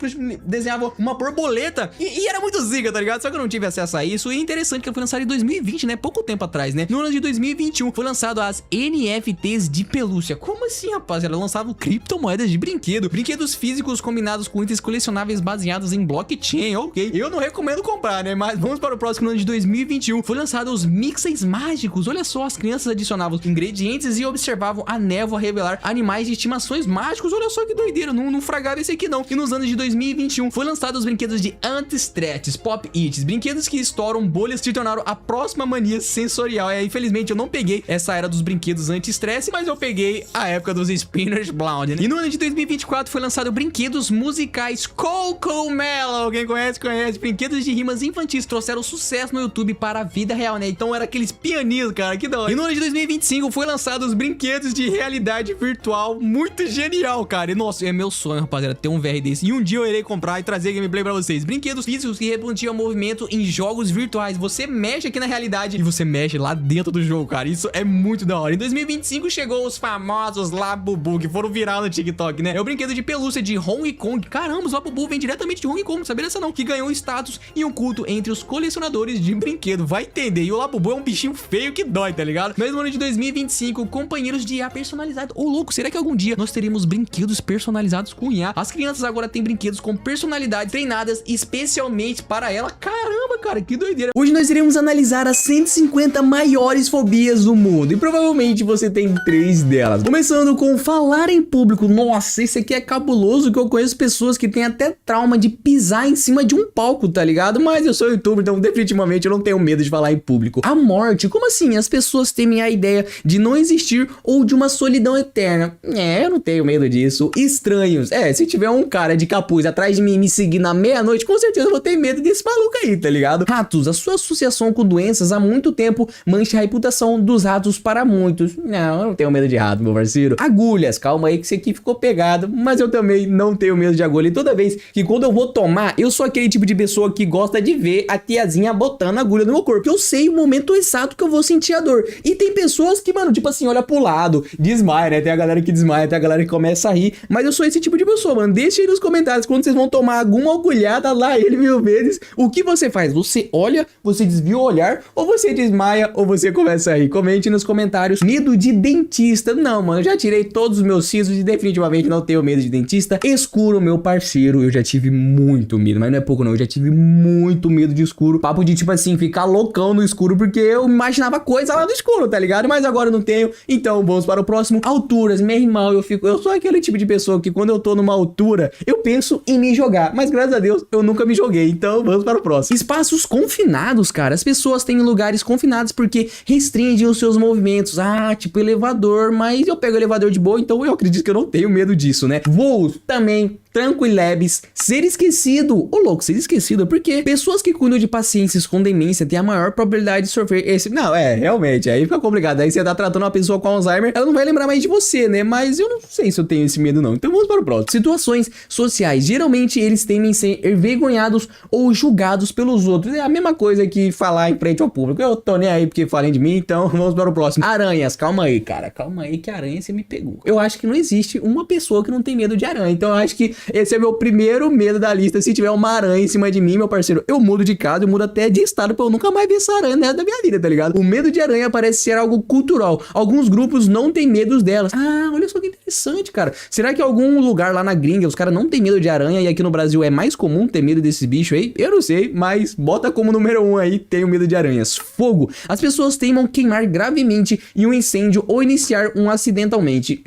desenhava uma borboleta e era muito zica, tá ligado? Só que eu não tive acesso a isso. E é interessante que foi lançado em 2020, né? Pouco tempo atrás, né? No ano de 2021 foi lançado as NFTs de pelúcia. Como assim, rapaziada? Lançavam criptomoedas de brinquedo. Brinquedos físicos combinados com itens colecionáveis baseados em blockchain, ok? Eu não recomendo comprar, né? Mas vamos para o próximo ano de 2021. Foi lançado os mixes mágicos. Olha só, as crianças adicionavam ingredientes e observavam a névoa revelar animais de estimações mágicos. Olha só que doideira, não fragava esse aqui não. E nos anos de 2021 foi lançado os brinquedos de anti-stress, pop-its, brinquedos que estouram bolhas se tornaram a próxima mania sensorial. Infelizmente eu não peguei essa era dos brinquedos anti-stress, mas eu peguei a época dos spinners blonde, né? E no ano de 2024 foi lançado brinquedos musicais Cocomelon. Quem conhece, conhece. Brinquedos de rimas infantis trouxeram sucesso no YouTube para a vida real, né? Então era aqueles pianinhos, cara, que da hora. E no ano de 2025 foi lançado os brinquedos de realidade virtual. Muito genial, cara. E nossa, é meu sonho, rapaziada, ter um VR desse. E um dia eu irei comprar e trazer gameplay pra vocês. Brinquedos físicos que replantiam movimento em jogos virtuais. Você mexe aqui na realidade e você mexe lá dentro do jogo, cara. Isso é muito da hora. Em 2025 chegou os famosos Labubu, que foram virar no TikTok, né? É o brinquedo de pelúcia de Hong Kong. Caramba, os Labubu vem diretamente de Hong Kong, não sabia dessa não. Que ganhou status e um culto entre os colecionadores de brinquedo. Vai entender. E o Labubu é um bichinho feio que dói, tá ligado? Mas no ano de 2025, companheiros de IA personalizado. Ô, louco, será que algum dia nós teremos brinquedos personalizados com IA? As crianças agora têm brinquedos com personalidades treinadas especialmente para ela. Caramba, cara, que doideira. Hoje nós iremos analisar as 150 maiores fobias do mundo. E provavelmente você tem 3 delas. Começando com falar em público. Nossa, esse aqui é cabuloso, que eu conheço pessoas que têm até trauma de pisar em cima de um palco, tá ligado? Mas eu sou youtuber, então definitivamente eu não tenho medo de falar em público. A morte, como assim? As pessoas temem a ideia de não existir ou de uma solidão eterna. Eu não tenho medo disso. Estranhos. Se tiver um cara de capuz atrás de mim me seguir na meia-noite, com certeza eu vou ter medo desse maluco aí, tá ligado? Ratos, a sua associação com doenças há muito tempo mancha a reputação dos ratos para muitos. Não, eu não tenho medo de rato, meu parceiro. Agulhas, calma aí que esse aqui ficou pegado, mas eu também não tenho medo de agulha. E toda vez que quando eu vou tomar, eu sou aquele tipo de pessoa que gosta de ver a tiazinha botando agulha no meu corpo. Eu sei o momento exato que eu vou sentir a dor. E tem pessoas que, mano, tipo assim, olha pro lado, desmaia, né? Tem a galera que desmaia, tem a galera que começa a rir. Mas eu sou esse tipo de pessoa, mano. Deixa aí nos comentários quando vocês vão tomar alguma agulhada lá ele 1000 vezes. O que você faz? Você olha, você desvia o olhar, ou você desmaia, ou você começa a rir? Comente nos comentários. Medo de dentista. Não, mano, eu já tirei todos os meus sisos e definitivamente não tenho medo de dentista. Escuro, meu parceiro, eu já tive muito medo, mas não é pouco não, eu já tive muito medo de escuro. Papo de, tipo assim, ficar loucão no escuro, porque eu imaginava coisa lá no escuro, tá ligado? Mas agora eu não tenho, então vamos para o próximo. Alturas, meu irmão, eu sou aquele tipo de pessoa que quando eu tô numa altura, eu penso em me jogar, mas graças a Deus eu nunca me joguei, então vamos para o próximo. Espaços confinados, cara, as pessoas têm lugares confinados porque restringem os seus movimentos, tipo elevador, mas eu pego o elevador de boa, então eu acredito que eu não tenho medo disso, né? Voos também tranquileves, ser esquecido. Ô louco, ser esquecido, porque pessoas que cuidam de pacientes com demência têm a maior probabilidade de sofrer esse... Não, realmente, aí fica complicado. Aí você tá tratando uma pessoa com Alzheimer, ela não vai lembrar mais de você, né? Mas eu não sei se eu tenho esse medo não. Então vamos para o próximo. Situações sociais. Geralmente eles temem ser envergonhados ou julgados pelos outros. É a mesma coisa que falar em frente ao público. Eu tô nem aí porque falem de mim, então vamos para o próximo. Aranhas, calma aí, cara. Calma aí que aranha você me pegou. Eu acho que não existe uma pessoa que não tem medo de aranha. Então eu acho que esse é meu primeiro medo da lista. Se tiver uma aranha em cima de mim, meu parceiro, eu mudo de casa, eu mudo até de estado pra eu nunca mais ver essa aranha dentro da minha vida, tá ligado? O medo de aranha parece ser algo cultural. Alguns grupos não têm medo delas. Olha só que interessante, cara. Será que em algum lugar lá na gringa os caras não têm medo de aranha e aqui no Brasil é mais comum ter medo desses bichos aí? Eu não sei, mas bota como número 1 aí, tenho medo de aranhas. Fogo. As pessoas temem queimar gravemente em um incêndio ou iniciar um acidentalmente.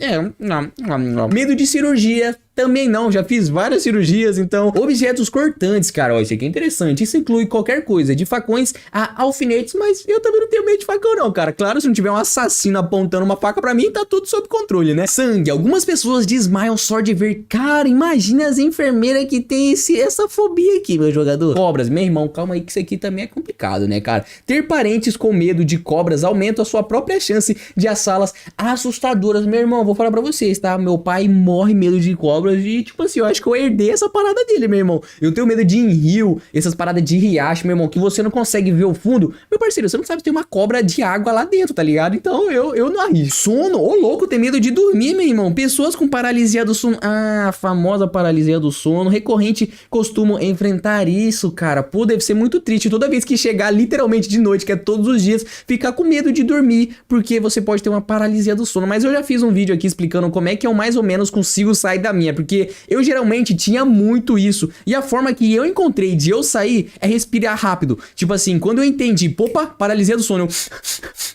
Medo de cirurgia. Também não, já fiz várias cirurgias, então... Objetos cortantes, cara, ó, isso aqui é interessante. Isso inclui qualquer coisa, de facões a alfinetes, mas eu também não tenho medo de facão não, cara. Claro, se não tiver um assassino apontando uma faca pra mim, tá tudo sob controle, né? Sangue, algumas pessoas desmaiam só de ver. Cara, imagina as enfermeiras que tem essa fobia aqui, meu jogador. Cobras, meu irmão, calma aí que isso aqui também é complicado, né, cara? Ter parentes com medo de cobras aumenta a sua própria chance de assá-las assustadoras. Meu irmão, vou falar pra vocês, tá? Meu pai morre medo de cobras. cobras e, tipo assim, eu acho que eu herdei essa parada dele, meu irmão. Eu tenho medo de ir em rio, essas paradas de riacho, meu irmão, que você não consegue ver o fundo. Meu parceiro, você não sabe se tem uma cobra de água lá dentro, tá ligado? Então eu não arrisco. Sono, ô louco, tem medo de dormir, meu irmão. Pessoas com paralisia do sono, a famosa paralisia do sono, recorrente, costumam enfrentar isso, cara. Pô, deve ser muito triste toda vez que chegar literalmente de noite, que é todos os dias, ficar com medo de dormir, porque você pode ter uma paralisia do sono. Mas eu já fiz um vídeo aqui explicando como é que eu mais ou menos consigo sair da minha, porque eu geralmente tinha muito isso, e a forma que eu encontrei de eu sair é respirar rápido. Tipo assim, quando eu entendi, opa, paralisia do sono, eu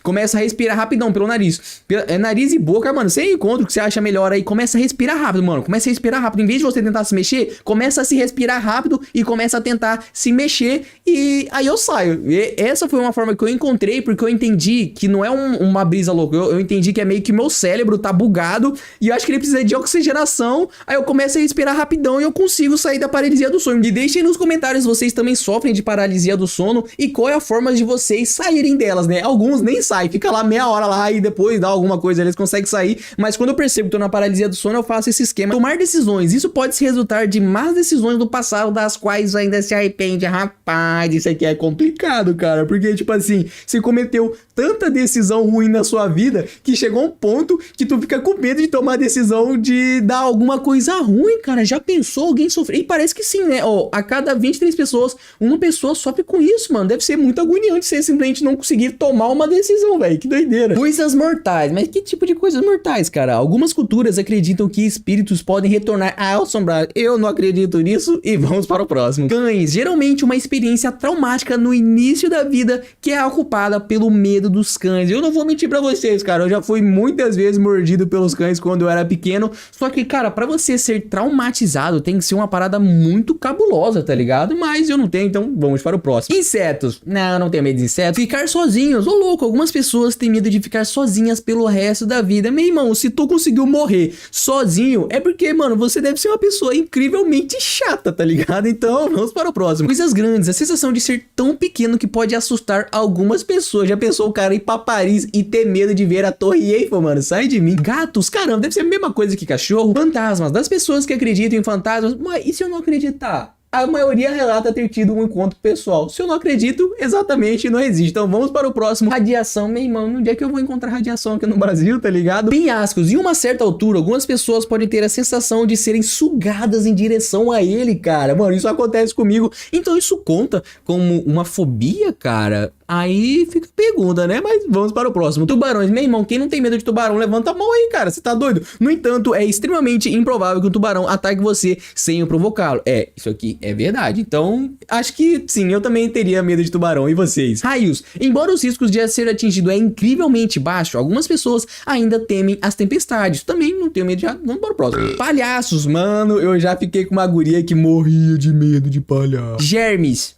começo a respirar rapidão pelo nariz. Nariz e boca, mano, você encontra o que você acha melhor aí, começa a respirar rápido, mano, começa a respirar rápido. Em vez de você tentar se mexer, começa a se respirar rápido e começa a tentar se mexer, e aí eu saio. E essa foi uma forma que eu encontrei, porque eu entendi que não é uma brisa louca, eu entendi que é meio que meu cérebro tá bugado, e eu acho que ele precisa de oxigenação, aí eu começo a respirar rapidão e eu consigo sair da paralisia do sono. E deixem nos comentários se vocês também sofrem de paralisia do sono e qual é a forma de vocês saírem delas, né? Alguns nem saem, fica lá meia hora lá e depois dá alguma coisa, eles conseguem sair, mas quando eu percebo que tô na paralisia do sono, eu faço esse esquema. Tomar decisões, isso pode se resultar de más decisões do passado, das quais ainda se arrepende. Rapaz, isso aqui é complicado, cara, porque tipo assim, você cometeu tanta decisão ruim na sua vida que chegou um ponto que tu fica com medo de tomar a decisão de dar alguma coisa ruim, cara. Já pensou alguém sofrer? E parece que sim, né? Ó, a cada 23 pessoas, uma pessoa sofre com isso, mano. Deve ser muito agoniante você simplesmente não conseguir tomar uma decisão, velho. Que doideira. Coisas mortais. Mas que tipo de coisas mortais, cara? Algumas culturas acreditam que espíritos podem retornar a assombrar. Eu não acredito nisso e vamos para o próximo. Cães. Geralmente uma experiência traumática no início da vida que é ocupada pelo medo dos cães. Eu não vou mentir pra vocês, cara. Eu já fui muitas vezes mordido pelos cães quando eu era pequeno. Só que, cara, pra você ser traumatizado tem que ser uma parada muito cabulosa, tá ligado? Mas eu não tenho, então vamos para o próximo. Insetos. Não tenho medo de insetos. Ficar sozinhos. Ô louco, algumas pessoas têm medo de ficar sozinhas pelo resto da vida. Meu irmão, se tu conseguiu morrer sozinho, é porque, mano, você deve ser uma pessoa incrivelmente chata, tá ligado? Então vamos para o próximo. Coisas grandes. A sensação de ser tão pequeno que pode assustar algumas pessoas. Já pensou o cara ir pra Paris e ter medo de ver a Torre Eiffel, mano? Sai de mim. Gatos, caramba, deve ser a mesma coisa que cachorro. Fantasmas. Das pessoas que acreditam em fantasmas. Mas e se eu não acreditar? A maioria relata ter tido um encontro pessoal. Se eu não acredito, exatamente não existe. Então vamos para o próximo. Radiação, meu irmão, onde é que eu vou encontrar radiação aqui no Brasil, tá ligado? Penhascos. Em uma certa altura, algumas pessoas podem ter a sensação de serem sugadas em direção a ele, cara. Mano, isso acontece comigo. Então isso conta como uma fobia, cara? Aí fica a pergunta, né? Mas vamos para o próximo. Tubarões. Meu irmão, quem não tem medo de tubarão, levanta a mão aí, cara. Você tá doido? No entanto, é extremamente improvável que um tubarão ataque você sem o provocá-lo. Isso aqui é verdade. Então, acho que sim, eu também teria medo de tubarão. E vocês? Raios. Embora os riscos de ser atingido é incrivelmente baixo, algumas pessoas ainda temem as tempestades. Também não tenho medo de... Vamos para o próximo. Palhaços. Mano, eu já fiquei com uma guria que morria de medo de palhaço. Germes.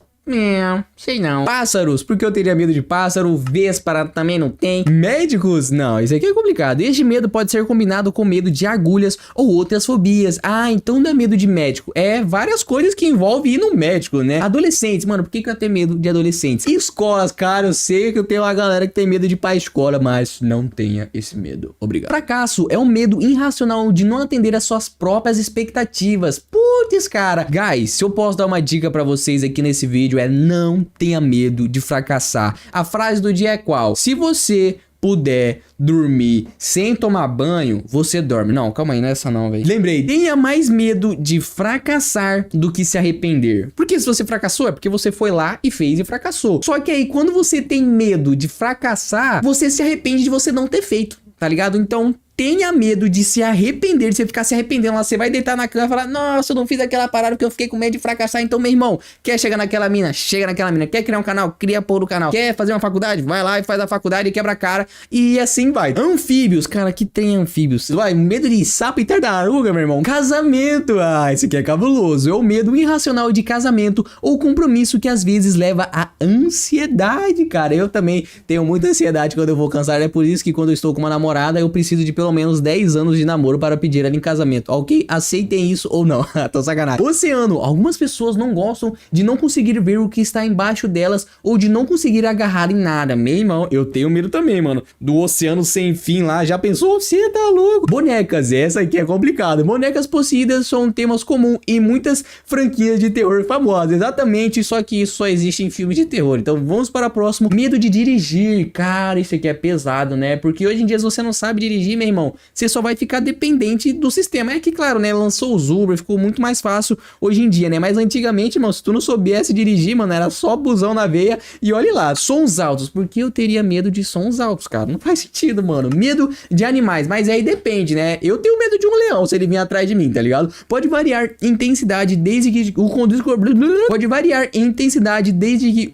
Sei não. Pássaros, porque eu teria medo de pássaro. Véspera também não tem. Médicos? Não, isso aqui é complicado. Este medo pode ser combinado com medo de agulhas ou outras fobias. Então não é medo de médico. É várias coisas que envolvem ir no médico, né? Adolescentes, mano, por que eu ia ter medo de adolescentes? Escolas, cara, eu sei que eu tenho uma galera que tem medo de ir pra escola, mas não tenha esse medo. Obrigado. Fracasso é um medo irracional de não atender às suas próprias expectativas. Putz, cara. Guys, se eu posso dar uma dica pra vocês aqui nesse vídeo, não tenha medo de fracassar. A frase do dia é qual? Se você puder dormir sem tomar banho, você dorme. Não, calma aí, não é essa não, velho. Lembrei, tenha mais medo de fracassar do que se arrepender. Porque se você fracassou, é porque você foi lá e fez e fracassou. Só que aí, quando você tem medo de fracassar, você se arrepende de você não ter feito, tá ligado? Então, tenha medo de se arrepender, de você ficar se arrependendo lá. Você vai deitar na cama e falar, nossa, eu não fiz aquela parada porque eu fiquei com medo de fracassar. Então, meu irmão, quer chegar naquela mina? Chega naquela mina. Quer criar um canal? Cria a porra do canal. Quer fazer uma faculdade? Vai lá e faz a faculdade e quebra a cara. E assim vai. Anfíbios, cara, que tem anfíbios? Vai, medo de sapo e tartaruga, meu irmão. Casamento. Esse aqui é cabuloso. É o medo irracional de casamento ou compromisso que às vezes leva à ansiedade, cara. Eu também tenho muita ansiedade quando eu vou cansar. É por isso que quando eu estou com uma namorada, eu preciso de pelo pelo menos 10 anos de namoro para pedir ela em casamento. Ok? Aceitem isso ou não. Tô sacanagem. Oceano. Algumas pessoas não gostam de não conseguir ver o que está embaixo delas ou de não conseguir agarrar em nada. Meu irmão, eu tenho medo também, mano. Do oceano sem fim lá. Já pensou? Você tá louco? Bonecas. Essa aqui é complicada. Bonecas possuídas são temas comuns em muitas franquias de terror famosas. Exatamente. Só que isso só existe em filmes de terror. Então vamos para o próximo. Medo de dirigir. Cara, isso aqui é pesado, né? Porque hoje em dia, se você não sabe dirigir, meu irmão, você só vai ficar dependente do sistema. É que, claro, né? Lançou os Uber, ficou muito mais fácil hoje em dia, né? Mas antigamente, mano, se tu não soubesse dirigir, mano, era só busão na veia e olha lá. Sons altos. Por que eu teria medo de sons altos, cara? Não faz sentido, mano. Medo de animais. Mas aí depende, né? Eu tenho medo de um leão se ele vir atrás de mim, tá ligado? Pode variar em intensidade desde que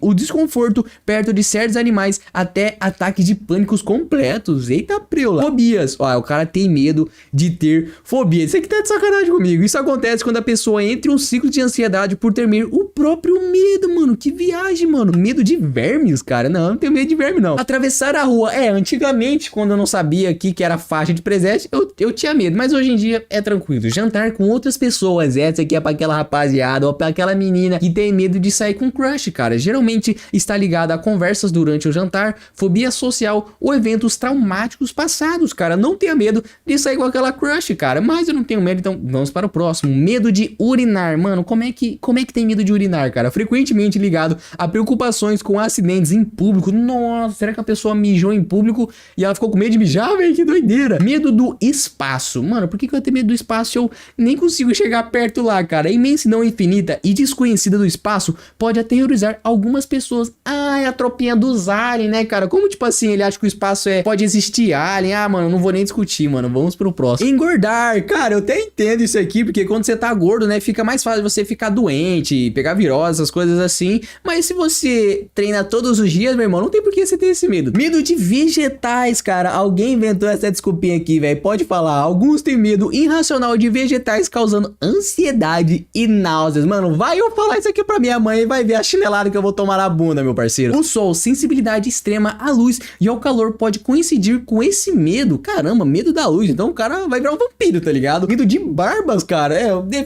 o desconforto perto de certos animais até ataques de pânicos completos. Eita preula. Fobias. Ó, o cara tem medo de ter fobia. Isso aqui tá de sacanagem comigo. Isso acontece quando a pessoa entra em um ciclo de ansiedade por temer o próprio medo, mano. Que viagem, mano. Medo de vermes, cara. Não, não tenho medo de verme, não. Atravessar a rua. Antigamente, quando eu não sabia aqui que era faixa de presente, eu tinha medo. Mas hoje em dia é tranquilo. Jantar com outras pessoas. Essa aqui é pra aquela rapaziada ou pra aquela menina que tem medo de sair com crush, cara. Geralmente está ligada a conversas durante o jantar, fobia social ou eventos traumáticos passados, cara. Não tenha medo de sair com aquela crush, cara. Mas eu não tenho medo, então vamos para o próximo. Medo de urinar. Mano, como é que tem medo de urinar, cara? Frequentemente ligado a preocupações com acidentes em público. Nossa, será que a pessoa mijou em público e ela ficou com medo de mijar, velho? Que doideira. Medo do espaço. Mano, por que eu ia ter medo do espaço se eu nem consigo chegar perto lá, cara? A imensidão infinita e desconhecida do espaço pode aterrorizar algumas pessoas. Ah, é a tropinha dos aliens, né, cara? Como, tipo assim, ele acha que o espaço pode existir alien. Ah, mano, não vou nem discutir, mano. Vamos pro próximo. Engordar. Cara, eu até entendo isso aqui, porque quando você tá gordo, né, fica mais fácil você ficar doente, pegar virose, essas coisas assim. Mas se você treina todos os dias, meu irmão, não tem por que você ter esse medo. Medo de vegetais, cara. Alguém inventou essa desculpinha aqui, velho. Pode falar. Alguns têm medo irracional de vegetais, causando ansiedade e náuseas. Mano, vai eu falar isso aqui pra minha mãe e vai ver a chinelada que eu vou tomar na bunda, meu parceiro. O sol, sensibilidade extrema à luz e ao calor pode coincidir com esse medo. Caramba, medo da luz. Então o cara vai virar um vampiro, tá ligado? Medo de barbas, cara.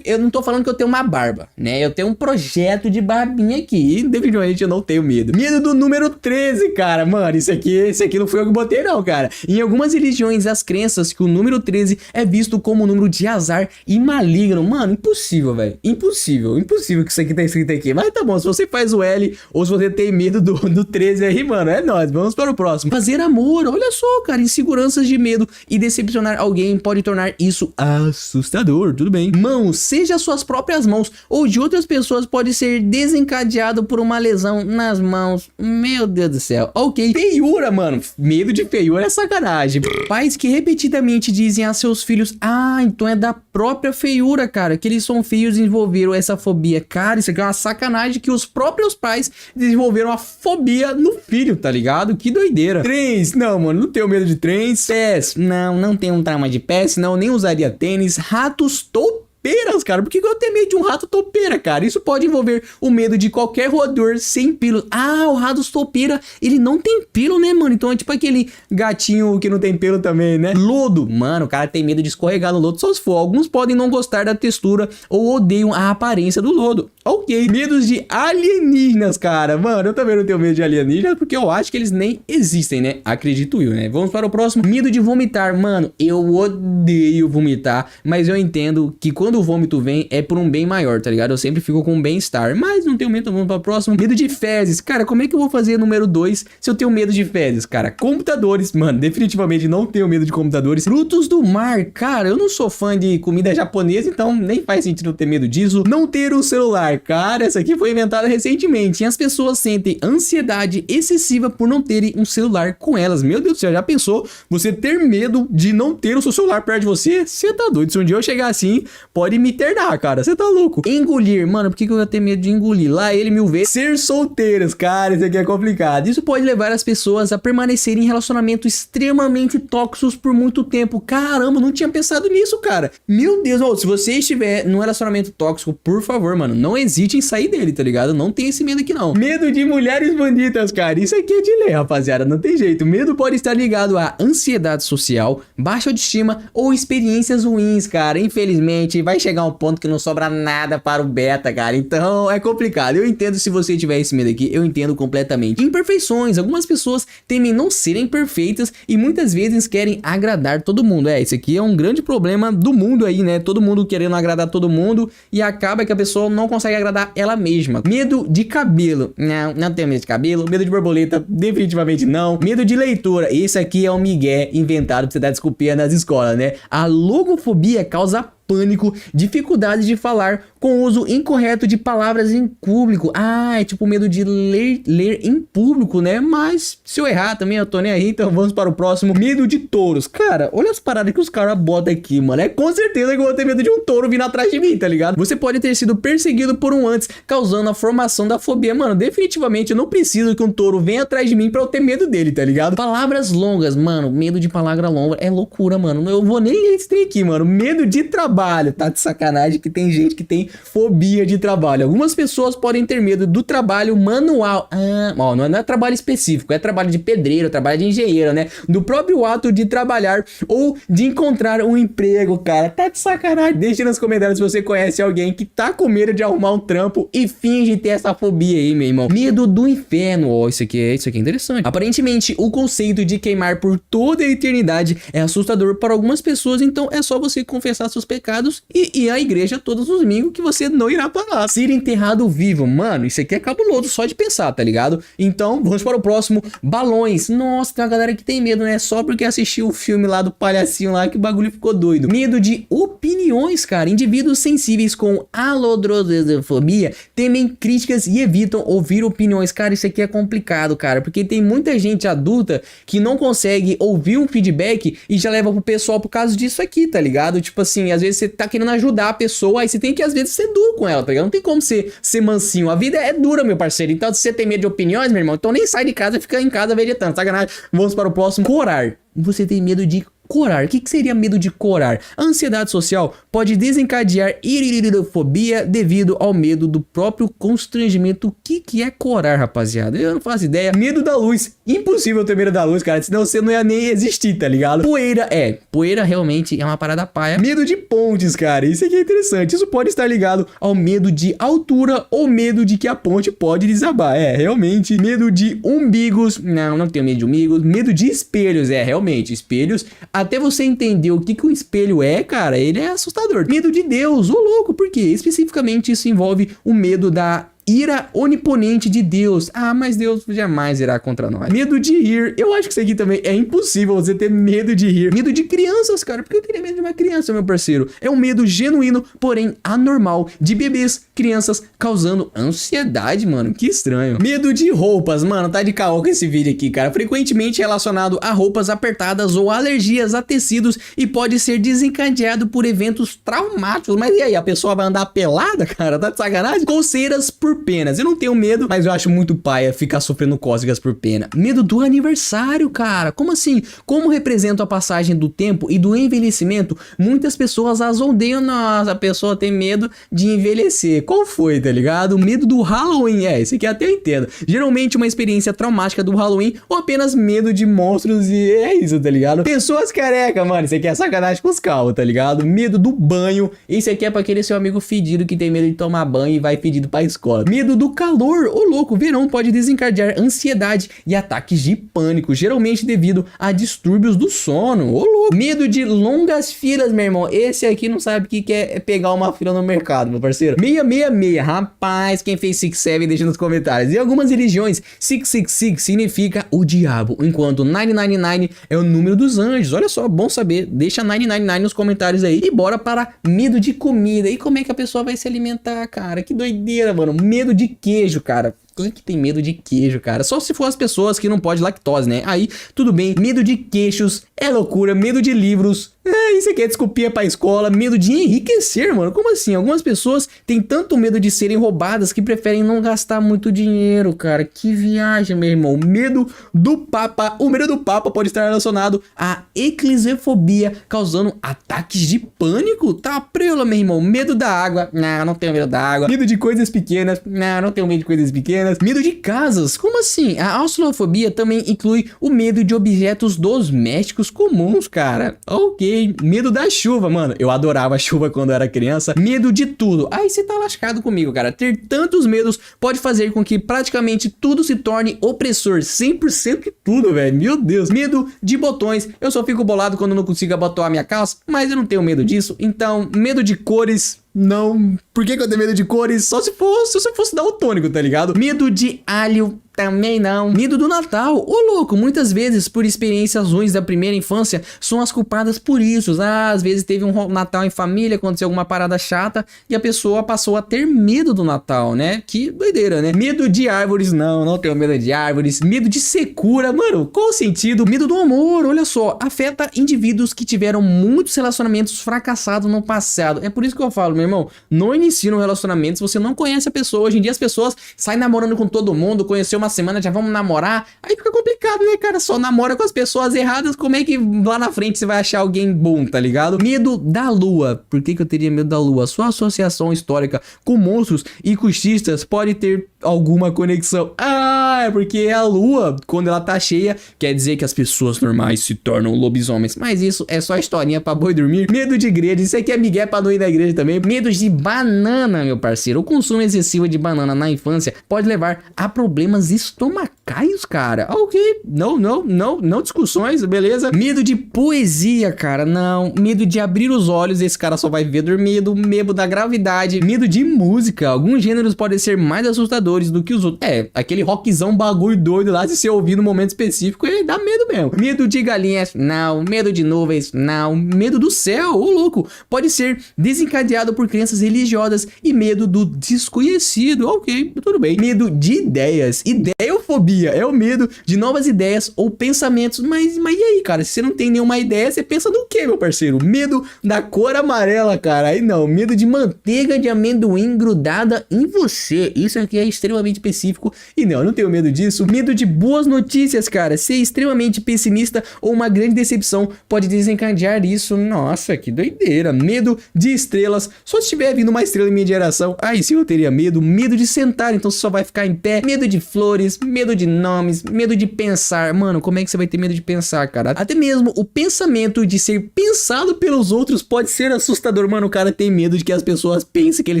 Eu não tô falando que eu tenho uma barba, né? Eu tenho um projeto de barbinha aqui. E definitivamente eu não tenho medo. Medo do número 13, cara. Mano, esse aqui não foi eu que botei, não, cara. Em algumas religiões, as crenças que o número 13 é visto como um número de azar e maligno. Mano, impossível, velho. Impossível que isso aqui tá escrito aqui. Mas tá bom, se você faz o L ou se você tem medo do 13 aí, mano, é nóis. Vamos para o próximo. Fazer amor. Olha só, cara. Inseguranças de medo e decepcionar alguém pode tornar isso assustador. Tudo bem. Mãos. Seja suas próprias mãos ou de outras pessoas pode ser desencadeado por uma lesão nas mãos. Meu Deus do céu. Ok. Feiura, mano. Medo de feiura é sacanagem. Pais que repetidamente dizem a seus filhos: ah, então é da própria feiura, cara, que eles são feios e desenvolveram essa fobia. Cara, isso aqui é uma sacanagem que os próprios pais desenvolveram a fobia no filho, tá ligado? Que doideira. Trens. Não, mano, não tenho medo de trens. Pés. Não tenho um trauma de pés, senão nem usaria tênis. Ratos topeiras, cara. Por que eu tenho medo de um rato topeira, cara? Isso pode envolver o medo de qualquer roedor sem pelo. Ah, o rato topeira, ele não tem pelo, né, mano? Então é tipo aquele gatinho que não tem pelo também, né? Lodo. Mano, o cara tem medo de escorregar no lodo só se for. Alguns podem não gostar da textura ou odeiam a aparência do lodo. Ok. Medos de alienígenas, cara. Mano, eu também não tenho medo de alienígenas porque eu acho que eles nem existem, né? Acredito eu, né? Vamos para o próximo. Medo de vomitar. Mano, eu odeio vomitar, mas eu entendo que quando o vômito vem é por um bem maior, tá ligado? Eu sempre fico com um bem-estar, mas não tenho medo, então vamos para o próximo. Medo de fezes. Cara, como é que eu vou fazer número 2 se eu tenho medo de fezes, cara? Computadores. Mano, definitivamente não tenho medo de computadores. Frutos do mar. Cara, eu não sou fã de comida japonesa, então nem faz sentido eu ter medo disso. Não ter um celular. Cara, essa aqui foi inventada recentemente e as pessoas sentem ansiedade excessiva por não terem um celular com elas. Meu Deus do céu, já pensou? Você ter medo de não ter o seu celular perto de você? Você tá doido. Se um dia eu chegar assim, pode me internar, cara. Você tá louco. Engolir, mano, por que eu ia ter medo de engolir? Lá ele 1000 vezes. Ser solteiros, cara, isso aqui é complicado. Isso pode levar as pessoas a permanecerem em relacionamentos extremamente tóxicos por muito tempo. Caramba, não tinha pensado nisso, cara. Meu Deus, ó, se você estiver num relacionamento tóxico, por favor, mano, não hesite em sair dele, tá ligado? Não tem esse medo aqui, não. Medo de mulheres bonitas, cara. Isso aqui é de lei, rapaziada. Não tem jeito. Medo pode estar ligado a ansiedade social, baixa autoestima ou experiências ruins, cara. Infelizmente, vai chegar um ponto que não sobra nada para o beta, cara. Então, é complicado. Eu entendo se você tiver esse medo aqui, eu entendo completamente. Imperfeições. Algumas pessoas temem não serem perfeitas e muitas vezes querem agradar todo mundo. Isso aqui é um grande problema do mundo aí, né? Todo mundo querendo agradar todo mundo e acaba que a pessoa não consegue agradar ela mesma. Medo de cabelo. Não tenho medo de cabelo. Medo de borboleta, definitivamente não. Medo de leitura. Esse aqui é um migué inventado pra você dar desculpinha nas escolas, né? A logofobia causa pânico, dificuldade de falar com uso incorreto de palavras em público. É tipo medo de ler em público, né? Mas se eu errar também eu tô nem aí, então vamos para o próximo. Medo de touros. Cara, olha as paradas que os caras botam aqui, mano. É com certeza que eu vou ter medo de um touro vindo atrás de mim, tá ligado? Você pode ter sido perseguido por um antes, causando a formação da fobia. Mano, definitivamente eu não preciso que um touro venha atrás de mim pra eu ter medo dele, tá ligado? Palavras longas, mano. Medo de palavra longa é loucura, mano. Eu vou nem ler esse trem aqui, mano. Medo de trabalho. Tá de sacanagem que tem gente que tem fobia de trabalho. Algumas pessoas podem ter medo do trabalho manual. Não é trabalho específico, é trabalho de pedreiro, trabalho de engenheiro, né? Do próprio ato de trabalhar ou de encontrar um emprego, cara. Tá de sacanagem. Deixa nos comentários se você conhece alguém que tá com medo de arrumar um trampo e finge ter essa fobia aí, meu irmão. Medo do inferno. Isso aqui é interessante. Aparentemente, o conceito de queimar por toda a eternidade é assustador para algumas pessoas, então é só você confessar seus pecados e ir à igreja todos os domingos que você não irá para lá. Ser enterrado vivo, mano, isso aqui é cabuloso só de pensar, tá ligado? Então, vamos para o próximo. Balões. Nossa, tem uma galera que tem medo, né? Só porque assistiu o filme lá do palhacinho lá que o bagulho ficou doido. Medo de opiniões, cara. Indivíduos sensíveis com alodrosofobia temem críticas e evitam ouvir opiniões. Cara, isso aqui é complicado, cara, porque tem muita gente adulta que não consegue ouvir um feedback e já leva pro pessoal por causa disso aqui, tá ligado? Tipo assim, às vezes você tá querendo ajudar a pessoa, aí você tem que às vezes ser duro com ela, tá ligado? Não tem como ser mansinho. A vida é dura, meu parceiro. Então, se você tem medo de opiniões, meu irmão, então nem sai de casa, fica em casa vegetando, sacanagem. Vamos para o próximo. Corar. Você tem medo de corar. O que seria medo de corar? A ansiedade social pode desencadear iridofobia devido ao medo do próprio constrangimento. O que é corar, rapaziada? Eu não faço ideia. Medo da luz. Impossível ter medo da luz, cara, senão você não ia nem existir, tá ligado? Poeira. Poeira realmente é uma parada paia. Medo de pontes, cara. Isso aqui é interessante. Isso pode estar ligado ao medo de altura ou medo de que a ponte pode desabar. Realmente. Medo de umbigos. Não tenho medo de umbigos. Medo de espelhos. Realmente. Espelhos. Até você entender o que um espelho é, cara, ele é assustador. Medo de Deus, ô louco, por quê? Especificamente isso envolve o medo da ira oniponente de Deus. Mas Deus jamais irá contra nós. Medo de rir. Eu acho que isso aqui também é impossível você ter medo de rir. Medo de crianças, cara. Por que eu teria medo de uma criança, meu parceiro? É um medo genuíno, porém anormal, de bebês, crianças, causando ansiedade, mano. Que estranho. Medo de roupas, mano. Tá de caô com esse vídeo aqui, cara. Frequentemente relacionado a roupas apertadas ou alergias a tecidos e pode ser desencadeado por eventos traumáticos. Mas e aí, a pessoa vai andar pelada, cara? Tá de sacanagem? Coceiras por penas. Eu não tenho medo, mas eu acho muito paia ficar sofrendo cócegas por pena. Medo do aniversário, cara. Como assim? Como representa a passagem do tempo e do envelhecimento, muitas pessoas as odeiam. Nossa, a pessoa tem medo de envelhecer. Qual foi, tá ligado? O medo do Halloween. Esse aqui até eu entendo. Geralmente uma experiência traumática do Halloween ou apenas medo de monstros e é isso, tá ligado? Pessoas careca, mano. Isso aqui é sacanagem com os calvos, tá ligado? Medo do banho. Esse aqui é pra aquele seu amigo fedido que tem medo de tomar banho e vai fedido pra escola. Medo do calor. Ô louco, verão pode desencadear ansiedade e ataques de pânico, geralmente devido a distúrbios do sono. Ô louco. Medo de longas filas, meu irmão. Esse aqui não sabe o que é pegar uma fila no mercado, meu parceiro. 666. Rapaz, quem fez 67 deixa nos comentários. Em algumas religiões, 666 significa o diabo, enquanto 999 é o número dos anjos. Olha só, bom saber. Deixa 999 nos comentários aí. E bora para medo de comida. E como é que a pessoa vai se alimentar, cara? Que doideira, mano. Medo de queijo, cara. Quem que tem medo de queijo, cara? Só se for as pessoas que não podem lactose, né? Aí, tudo bem. Medo de queixos é loucura. Medo de livros. E você quer desculpinha pra escola, medo de enriquecer, mano. Como assim? Algumas pessoas têm tanto medo de serem roubadas que preferem não gastar muito dinheiro, cara. Que viagem, meu irmão. Medo do Papa. O medo do Papa pode estar relacionado à eclesiofobia, causando ataques de pânico. Tá preula, meu irmão. Medo da água. Não tenho medo da água. Medo de coisas pequenas. Não tenho medo de coisas pequenas. Medo de casas. Como assim? A austrofobia também inclui o medo de objetos domésticos comuns, cara. Ok. Medo da chuva, mano. Eu adorava a chuva quando eu era criança. Medo de tudo. Aí você tá lascado comigo, cara. Ter tantos medos pode fazer com que praticamente tudo se torne opressor. 100% de tudo, velho. Meu Deus. Medo de botões. Eu só fico bolado quando não consigo abotoar minha calça, mas eu não tenho medo disso. Então, medo de cores... Não. Por que eu tenho medo de cores? Só se fosse daltônico, tá ligado? Medo de alho. Também não. Medo do Natal. Ô, louco, muitas vezes, por experiências ruins da primeira infância, são as culpadas por isso. Às vezes teve um Natal em família, aconteceu alguma parada chata e a pessoa passou a ter medo do Natal, né? Que doideira, né? Medo de árvores. Não tenho medo de árvores. Medo de secura. Mano, qual o sentido? Medo do amor, olha só. Afeta indivíduos que tiveram muitos relacionamentos fracassados no passado. É por isso que eu falo, meu irmão, não inicie um relacionamento se você não conhece a pessoa. Hoje em dia as pessoas saem namorando com todo mundo, conheceu uma semana, já vamos namorar. Aí fica complicado, né, cara? Só namora com as pessoas erradas. Como é que lá na frente você vai achar alguém bom, tá ligado? Medo da lua. Por que eu teria medo da lua? Sua associação histórica com monstros e cultistas pode ter alguma conexão. É porque a lua, quando ela tá cheia, quer dizer que as pessoas normais se tornam lobisomens. Mas isso é só historinha pra boi dormir. Medo de igreja. Isso aqui é migué pra não ir na igreja também. Medo de banana, meu parceiro. O consumo excessivo de banana na infância pode levar a problemas estomacais, cara. Ok, não discussões, beleza. Medo de poesia, cara, não. Medo de abrir os olhos, esse cara só vai viver dormindo. Medo da gravidade. Medo de música. Alguns gêneros podem ser mais assustadores do que os outros. Aquele rockzão bagulho doido lá, se você ouvir no momento específico, ele dá medo mesmo. Medo de galinhas, não. Medo de nuvens, não. Medo do céu, ô louco. Pode ser desencadeado por crenças religiosas e medo do desconhecido. Ok, tudo bem. Medo de ideias. Ideiofobia é o medo de novas ideias ou pensamentos. Mas e aí, cara? Se você não tem nenhuma ideia, você pensa no quê, meu parceiro? Medo da cor amarela, cara. Aí não. Medo de manteiga de amendoim grudada em você. Isso aqui é extremamente específico. E não, eu não tenho medo disso. Medo de boas notícias, cara. Ser extremamente pessimista ou uma grande decepção pode desencadear isso. Nossa, que doideira. Medo de estrelas. Só se estiver vindo uma estrela em minha direção, aí sim eu teria medo. Medo de sentar, então você só vai ficar em pé. Medo de flores, medo de nomes, medo de pensar. Mano, como é que você vai ter medo de pensar, cara? Até mesmo o pensamento de ser pensado pelos outros pode ser assustador. Mano, o cara tem medo de que as pessoas pensem que ele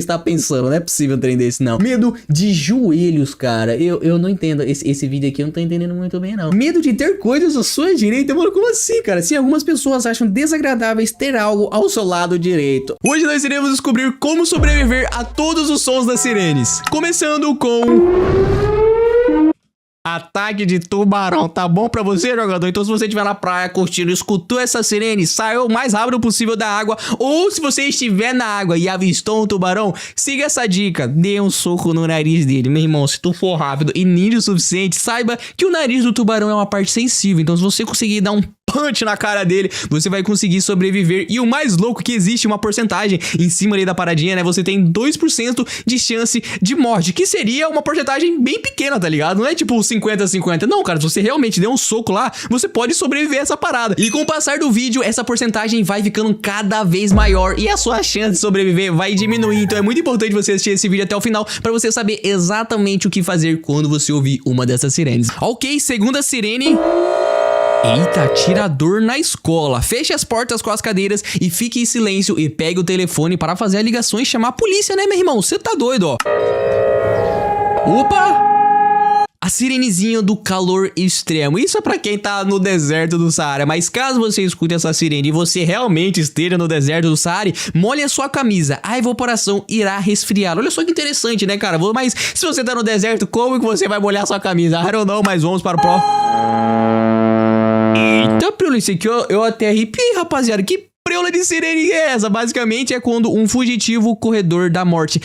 está pensando. Não é possível um trem desse, não. Medo de joelhos, cara. Eu não entendo. Esse vídeo aqui eu não tô entendendo muito bem, não. Medo de ter coisas à sua direita. Mano, como assim, cara? Sim, algumas pessoas acham desagradáveis ter algo ao seu lado direito. Hoje nós iremos descobrir como sobreviver a todos os sons das sirenes. Começando com... ataque de tubarão. Tá bom pra você, jogador? Então se você estiver na praia curtindo, escutou essa sirene, saiu o mais rápido possível da água. Ou se você estiver na água e avistou um tubarão, siga essa dica. Dê um soco no nariz dele. Meu irmão, se tu for rápido e ninja o suficiente, saiba que o nariz do tubarão é uma parte sensível. Então se você conseguir dar um punch na cara dele, você vai conseguir sobreviver. E o mais louco que existe uma porcentagem em cima ali da paradinha, né? Você tem 2% de chance de morte, que seria uma porcentagem bem pequena, tá ligado? Não é tipo 50-50. Não, cara, se você realmente der um soco lá, você pode sobreviver a essa parada. E com o passar do vídeo, essa porcentagem vai ficando cada vez maior e a sua chance de sobreviver vai diminuir. Então é muito importante você assistir esse vídeo até o final pra você saber exatamente o que fazer quando você ouvir uma dessas sirenes. Ok, segunda sirene... Eita, atirador na escola. Feche as portas com as cadeiras e fique em silêncio e pegue o telefone para fazer a ligação e chamar a polícia, né, meu irmão? Você tá doido, ó. Opa! A sirenezinha do calor extremo. Isso é pra quem tá no deserto do Saara. Mas caso você escute essa sirene e você realmente esteja no deserto do Saara, molhe a sua camisa. A evaporação irá resfriar. Olha só que interessante, né, cara? Mas se você tá no deserto, como que você vai molhar a sua camisa? I don't know, mas vamos para o pró. Eita, preula, isso aqui eu até arrepiei, rapaziada. Que preula de sirene é essa? Basicamente é quando um fugitivo corredor da morte.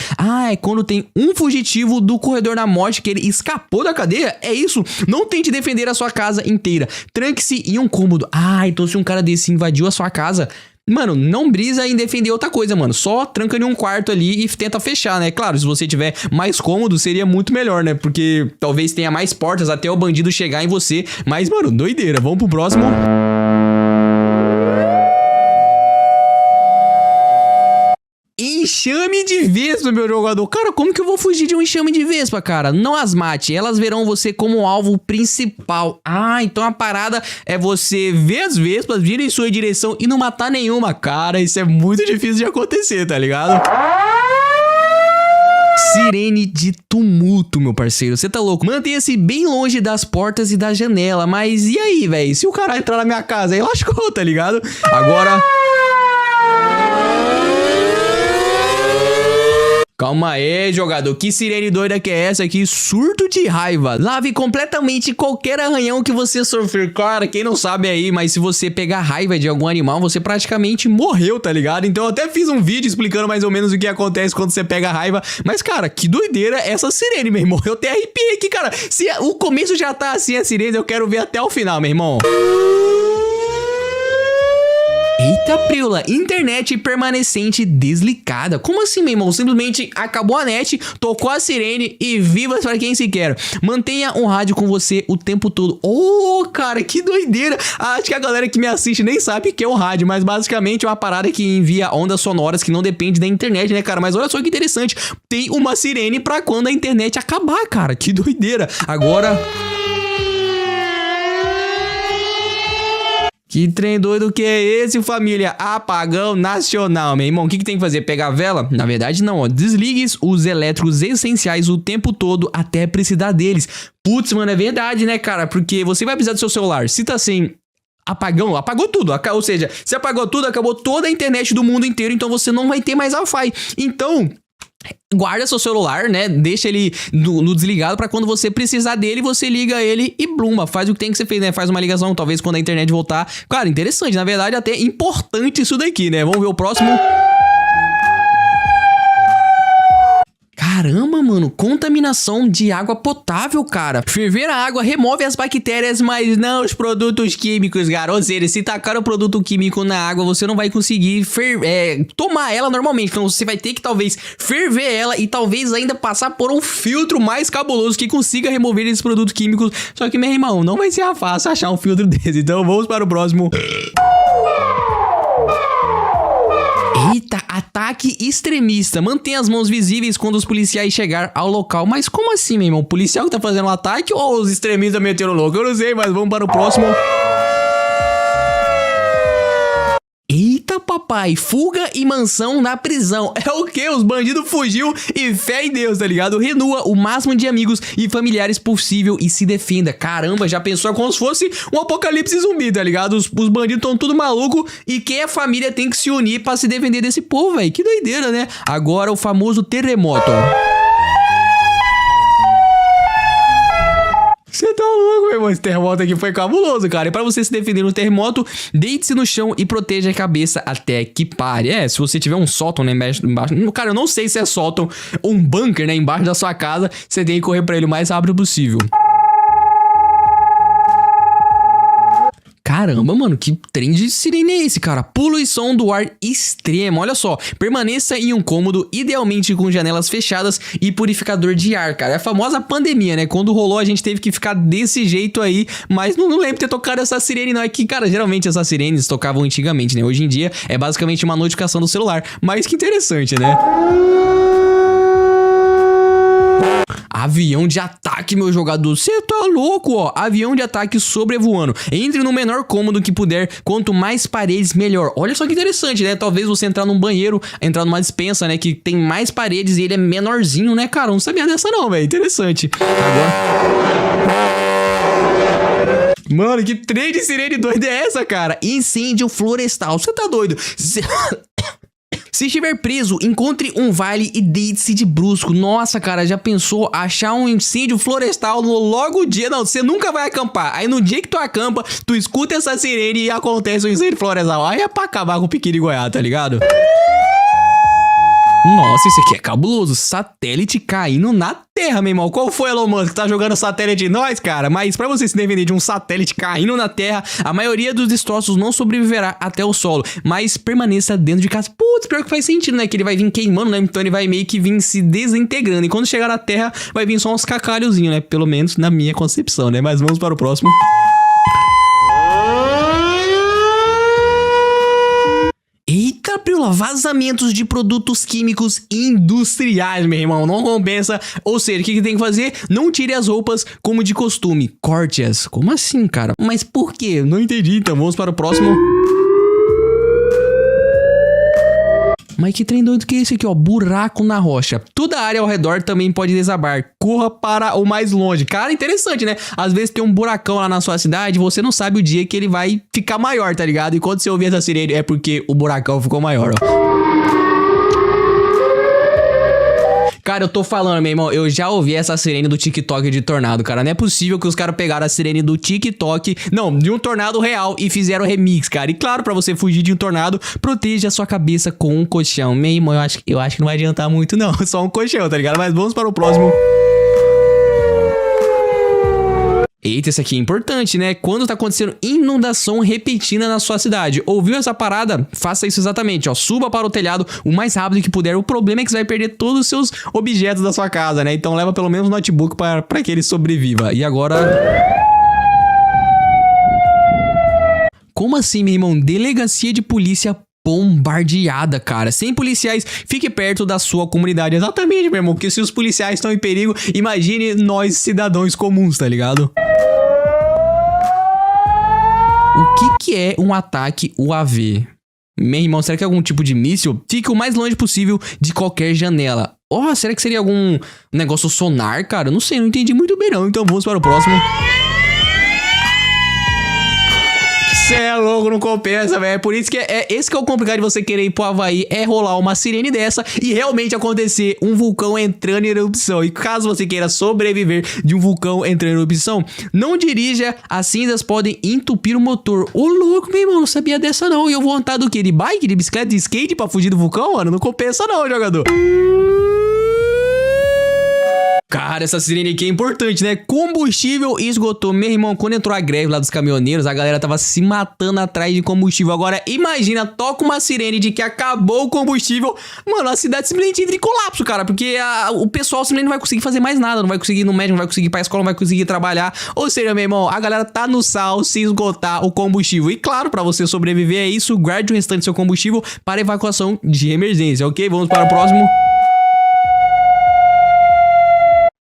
É quando tem um fugitivo do corredor da morte que ele escapou da cadeia? É isso? Não tente defender a sua casa inteira. Tranque-se em um cômodo. Então se um cara desse invadiu a sua casa... mano, não brisa em defender outra coisa, mano. Só tranca em um quarto ali e tenta fechar, né? Claro, se você tiver mais cômodo, seria muito melhor, né? Porque talvez tenha mais portas até o bandido chegar em você. Mas, mano, doideira. Vamos pro próximo. Enxame de vespa, meu jogador. Cara, como que eu vou fugir de um enxame de vespa, cara? Não as mate, elas verão você como alvo principal. Ah, então a parada é você ver as vespas virem em sua direção e não matar nenhuma. Cara, isso é muito difícil de acontecer, tá ligado? Sirene de tumulto, meu parceiro. Você tá louco? Mantenha-se bem longe das portas e da janela. Mas e aí, velho? Se o cara entrar na minha casa, aí lascou, tá ligado? Agora... calma aí, jogador. Que sirene doida que é essa aqui? Surto de raiva. Lave completamente qualquer arranhão que você sofrer. Cara, quem não sabe aí, mas se você pegar raiva de algum animal, você praticamente morreu, tá ligado? Então eu até fiz um vídeo explicando mais ou menos o que acontece quando você pega raiva. Mas, cara, que doideira essa sirene, meu irmão. Eu até arrepiei aqui, cara. Se o começo já tá assim, a sirene, eu quero ver até o final, meu irmão. Eita, preula, internet permanecente desligada. Como assim, meu irmão? Simplesmente acabou a net, tocou a sirene e viva para quem se quer. Mantenha um rádio com você o tempo todo. Oh, cara, que doideira. Acho que a galera que me assiste nem sabe o que é o rádio, mas basicamente é uma parada que envia ondas sonoras que não depende da internet, né, cara? Mas olha só que interessante, tem uma sirene pra quando a internet acabar, cara. Que doideira. Agora... que trem doido que é esse, família? Apagão nacional, meu irmão. O que tem que fazer? Pegar a vela? Na verdade, não, ó. Desligue os elétricos essenciais o tempo todo até precisar deles. Putz, mano, é verdade, né, cara? Porque você vai precisar do seu celular. Se tá sem apagão, apagou tudo. Ou seja, se apagou tudo, acabou toda a internet do mundo inteiro. Então você não vai ter mais Wi-Fi. Então... guarda seu celular, né? Deixa ele no desligado pra quando você precisar dele, você liga ele e bluma. Faz o que tem que ser feito, né? Faz uma ligação, talvez quando a internet voltar. Cara, interessante. Na verdade, até importante isso daqui, né? Vamos ver o próximo. Caramba, mano, contaminação de água potável, cara. Ferver a água remove as bactérias, mas não os produtos químicos, cara. Ou seja, se tacar o produto químico na água, você não vai conseguir tomar ela normalmente. Então você vai ter que talvez ferver ela e talvez ainda passar por um filtro mais cabuloso que consiga remover esses produtos químicos. Só que, meu irmão, não vai ser fácil achar um filtro desse. Então vamos para o próximo. Eita, ataque extremista. Mantenha as mãos visíveis quando os policiais chegar ao local. Mas como assim, meu irmão? O policial que tá fazendo um ataque ou os extremistas meteram louco? Eu não sei, mas vamos para o próximo. Eita, papai, fuga e mansão na prisão. É o que? Os bandidos fugiu e fé em Deus, tá ligado? Renua o máximo de amigos e familiares possível e se defenda. Caramba, já pensou como se fosse um apocalipse zumbi, tá ligado? Os bandidos estão tudo maluco e quem é família tem que se unir pra se defender desse povo, velho. Que doideira, né? Agora o famoso terremoto. Você tá louco, meu irmão. Esse terremoto aqui foi cabuloso, cara. E pra você se defender no terremoto, deite-se no chão e proteja a cabeça até que pare. Se você tiver um sótão, né, embaixo... cara, eu não sei se é sótão ou um bunker, né, embaixo da sua casa, você tem que correr pra ele o mais rápido possível. Caramba, mano, que trem de sirene é esse, cara? Poluição do ar extremo, olha só. Permaneça em um cômodo, idealmente com janelas fechadas e purificador de ar, cara. É a famosa pandemia, né? Quando rolou, a gente teve que ficar desse jeito aí, mas não lembro de ter tocado essa sirene, não. É que, cara, geralmente essas sirenes tocavam antigamente, né? Hoje em dia é basicamente uma notificação do celular. Mas que interessante, né? Avião de ataque, meu jogador. Você tá louco, ó. Avião de ataque sobrevoando. Entre no menor cômodo que puder. Quanto mais paredes, melhor. Olha só que interessante, né? Talvez você entrar num banheiro, entrar numa despensa, né? Que tem mais paredes e ele é menorzinho, né, cara? Não sabia dessa não, velho. Interessante. Agora... mano, que trem de sirene doida é essa, cara? Incêndio florestal. Você tá doido? Se estiver preso, encontre um vale e deite-se de brusco. Nossa, cara, já pensou achar um incêndio florestal no logo dia? Não, você nunca vai acampar. Aí no dia que tu acampa, tu escuta essa sirene e acontece um incêndio florestal. Aí é pra acabar com o piqui de goiaba, tá ligado? Nossa, isso aqui é cabuloso. Satélite caindo na Terra, meu irmão. Qual foi, Elon Musk? Tá jogando satélite em nós, cara? Mas pra você se defender de um satélite caindo na Terra, a maioria dos destroços não sobreviverá até o solo, mas permaneça dentro de casa. Putz, pior que faz sentido, né? Que ele vai vir queimando, né? Então ele vai meio que vir se desintegrando. E quando chegar na Terra, vai vir só uns cacalhozinhos, né? Pelo menos na minha concepção, né? Mas vamos para o próximo. Eita, Prila, vazamentos de produtos químicos industriais, meu irmão, não compensa. Ou seja, o que tem que fazer? Não tire as roupas como de costume, corte-as. Como assim, cara? Mas por quê? Não entendi, então vamos para o próximo. Mas que trem doido que é esse aqui, ó? Buraco na rocha. Toda a área ao redor também pode desabar. Corra para o mais longe. Cara, interessante, né? Às vezes tem um buracão lá na sua cidade, você não sabe o dia que ele vai ficar maior, tá ligado? E quando você ouvir essa sirene, é porque o buracão ficou maior, ó. Cara, eu tô falando, meu irmão, eu já ouvi essa sirene do TikTok de tornado, cara. Não é possível que os caras pegaram a sirene do TikTok, não, de um tornado real e fizeram remix, cara. E claro, pra você fugir de um tornado, proteja a sua cabeça com um colchão. Meu irmão, eu acho que não vai adiantar muito, não. Só um colchão, tá ligado? Mas vamos para o próximo. Eita, esse aqui é importante, né? Quando tá acontecendo inundação repentina na sua cidade. Ouviu essa parada? Faça isso exatamente, ó. Suba para o telhado o mais rápido que puder. O problema é que você vai perder todos os seus objetos da sua casa, né? Então leva pelo menos um notebook para que ele sobreviva. E agora... Como assim, meu irmão? Delegacia de polícia bombardeada, cara. Sem policiais, fique perto da sua comunidade. Exatamente, meu irmão. Porque se os policiais estão em perigo, imagine nós, cidadãos comuns, tá ligado? O que é um ataque UAV? Meu irmão, será que é algum tipo de míssil? Fique o mais longe possível de qualquer janela. Oh, será que seria algum negócio sonar, cara? Não sei, não entendi muito bem não. Então vamos para o próximo. Cê é louco, não compensa, velho. Por isso que esse que é o complicado de você querer ir pro Havaí, é rolar uma sirene dessa e realmente acontecer um vulcão entrando em erupção. E caso você queira sobreviver de um vulcão entrando em erupção, não dirija, as cinzas podem entupir o motor. Ô louco, meu irmão, não sabia dessa não. E eu vou andar do quê? De bike, de bicicleta, de skate pra fugir do vulcão, mano? Não compensa não, jogador. Cara, essa sirene aqui é importante, né? Combustível esgotou. Meu irmão, quando entrou a greve lá dos caminhoneiros, a galera tava se matando atrás de combustível. Agora, imagina, toca uma sirene de que acabou o combustível. Mano, a cidade simplesmente entra em colapso, cara. Porque o pessoal simplesmente não vai conseguir fazer mais nada. Não vai conseguir ir no médico, não vai conseguir ir pra escola, não vai conseguir trabalhar. Ou seja, meu irmão, a galera tá no sal se esgotar o combustível. E claro, pra você sobreviver a isso, guarde o restante do seu combustível para evacuação de emergência, ok? Vamos para o próximo.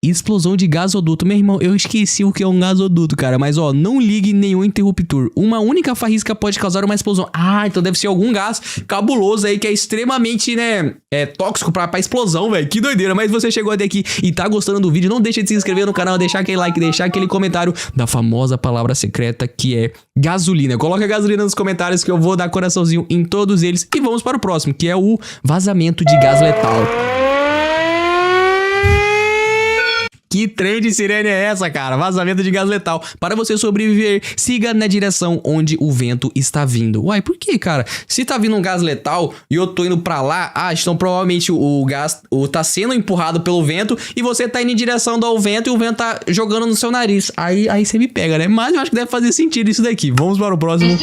Explosão de gasoduto. Meu irmão, eu esqueci o que é um gasoduto, cara. Mas, ó, não ligue nenhum interruptor. Uma única faísca pode causar uma explosão. Ah, então deve ser algum gás cabuloso aí que é extremamente, né, tóxico pra explosão, velho. Que doideira. Mas você chegou até aqui e tá gostando do vídeo, não deixa de se inscrever no canal, deixar aquele like, deixar aquele comentário da famosa palavra secreta que é gasolina. Coloca a gasolina nos comentários que eu vou dar coraçãozinho em todos eles. E vamos para o próximo, que é o vazamento de gás letal. Que trem de sirene é essa, cara? Vazamento de gás letal. Para você sobreviver, siga na direção onde o vento está vindo. Uai, por que, cara? Se tá vindo um gás letal e eu tô indo pra lá, então provavelmente o gás tá sendo empurrado pelo vento e você tá indo em direção ao vento e o vento tá jogando no seu nariz. Aí você me pega, né? Mas eu acho que deve fazer sentido isso daqui. Vamos para o próximo.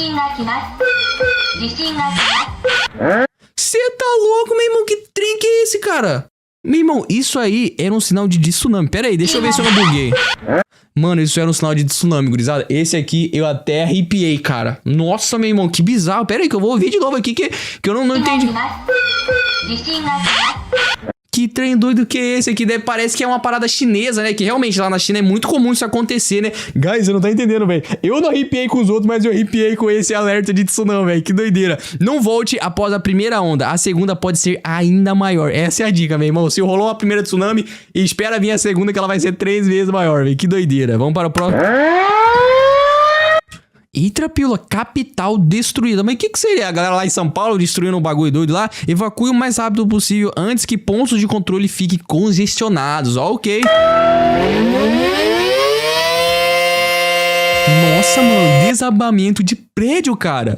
Você tá louco, meu irmão? Que trem que é esse, cara? Meu irmão, isso aí era um sinal de tsunami. Pera aí, deixa eu ver se eu não buguei. Mano, isso era um sinal de tsunami, gurizada. Esse aqui eu até arrepiei, cara. Nossa, meu irmão, que bizarro. Pera aí que eu vou ouvir de novo aqui que eu não entendi. Que trem doido que é esse aqui? Parece que é uma parada chinesa, né? Que realmente lá na China é muito comum isso acontecer, né? Guys, você não tá entendendo, velho. Eu não arrepiei com os outros, mas eu arrepiei com esse alerta de tsunami, velho. Que doideira. Não volte após a primeira onda. A segunda pode ser ainda maior. Essa é a dica, meu irmão. Se rolou a primeira tsunami, espera vir a segunda que ela vai ser 3 vezes maior, velho. Que doideira. Vamos para o próximo. Eita, pílula, capital destruída. Mas o que seria? A galera lá em São Paulo destruindo um bagulho doido lá? Evacue o mais rápido possível antes que pontos de controle fiquem congestionados. Ok. Nossa, mano, desabamento de prédio, cara.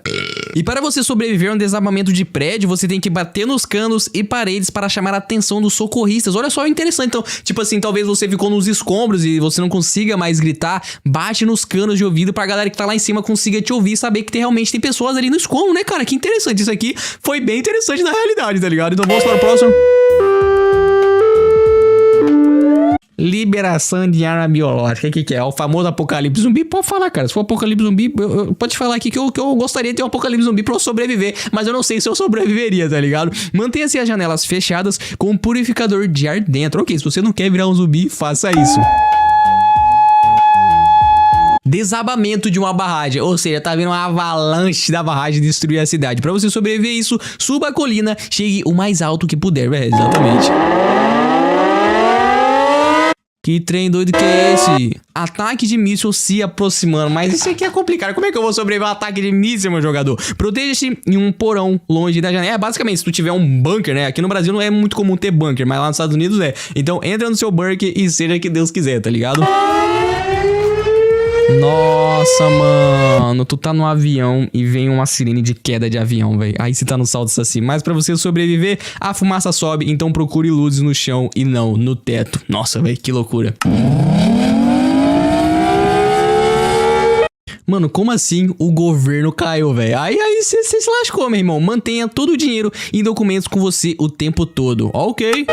E para você sobreviver a um desabamento de prédio, você tem que bater nos canos e paredes para chamar a atenção dos socorristas. Olha só, interessante. Então, tipo assim, talvez você ficou nos escombros e você não consiga mais gritar, bate nos canos de ouvido pra galera que tá lá em cima consiga te ouvir e saber que realmente tem pessoas ali no escombro, né, cara? Que interessante. Isso aqui foi bem interessante na realidade, tá ligado? Então vamos para o próximo. Liberação de arma biológica. O que é? O famoso apocalipse zumbi? Pode falar, cara. Se for apocalipse zumbi, pode falar aqui que eu gostaria de ter um apocalipse zumbi pra eu sobreviver, mas eu não sei se eu sobreviveria, tá ligado? Mantenha-se as janelas fechadas com um purificador de ar dentro. Ok, se você não quer virar um zumbi, faça isso. Desabamento de uma barragem, ou seja, tá vindo uma avalanche da barragem destruir a cidade. Pra você sobreviver a isso, suba a colina, chegue o mais alto que puder, exatamente. Que trem doido que é esse? Ataque de míssil se aproximando. Mas isso aqui é complicado. Como é que eu vou sobreviver a um ataque de míssil, meu jogador? Proteja-se em um porão longe da janela. Basicamente, se tu tiver um bunker, né? Aqui no Brasil não é muito comum ter bunker, mas lá nos Estados Unidos é. Então entra no seu bunker e seja que Deus quiser, tá ligado? Nossa, mano, tu tá no avião e vem uma sirene de queda de avião, velho. Aí você tá no salto assim. Mas pra você sobreviver, a fumaça sobe, então procure luzes no chão e não no teto. Nossa, velho, que loucura. Mano, como assim o governo caiu, velho? Aí você se lascou, meu irmão. Mantenha todo o dinheiro e documentos com você o tempo todo. Ok.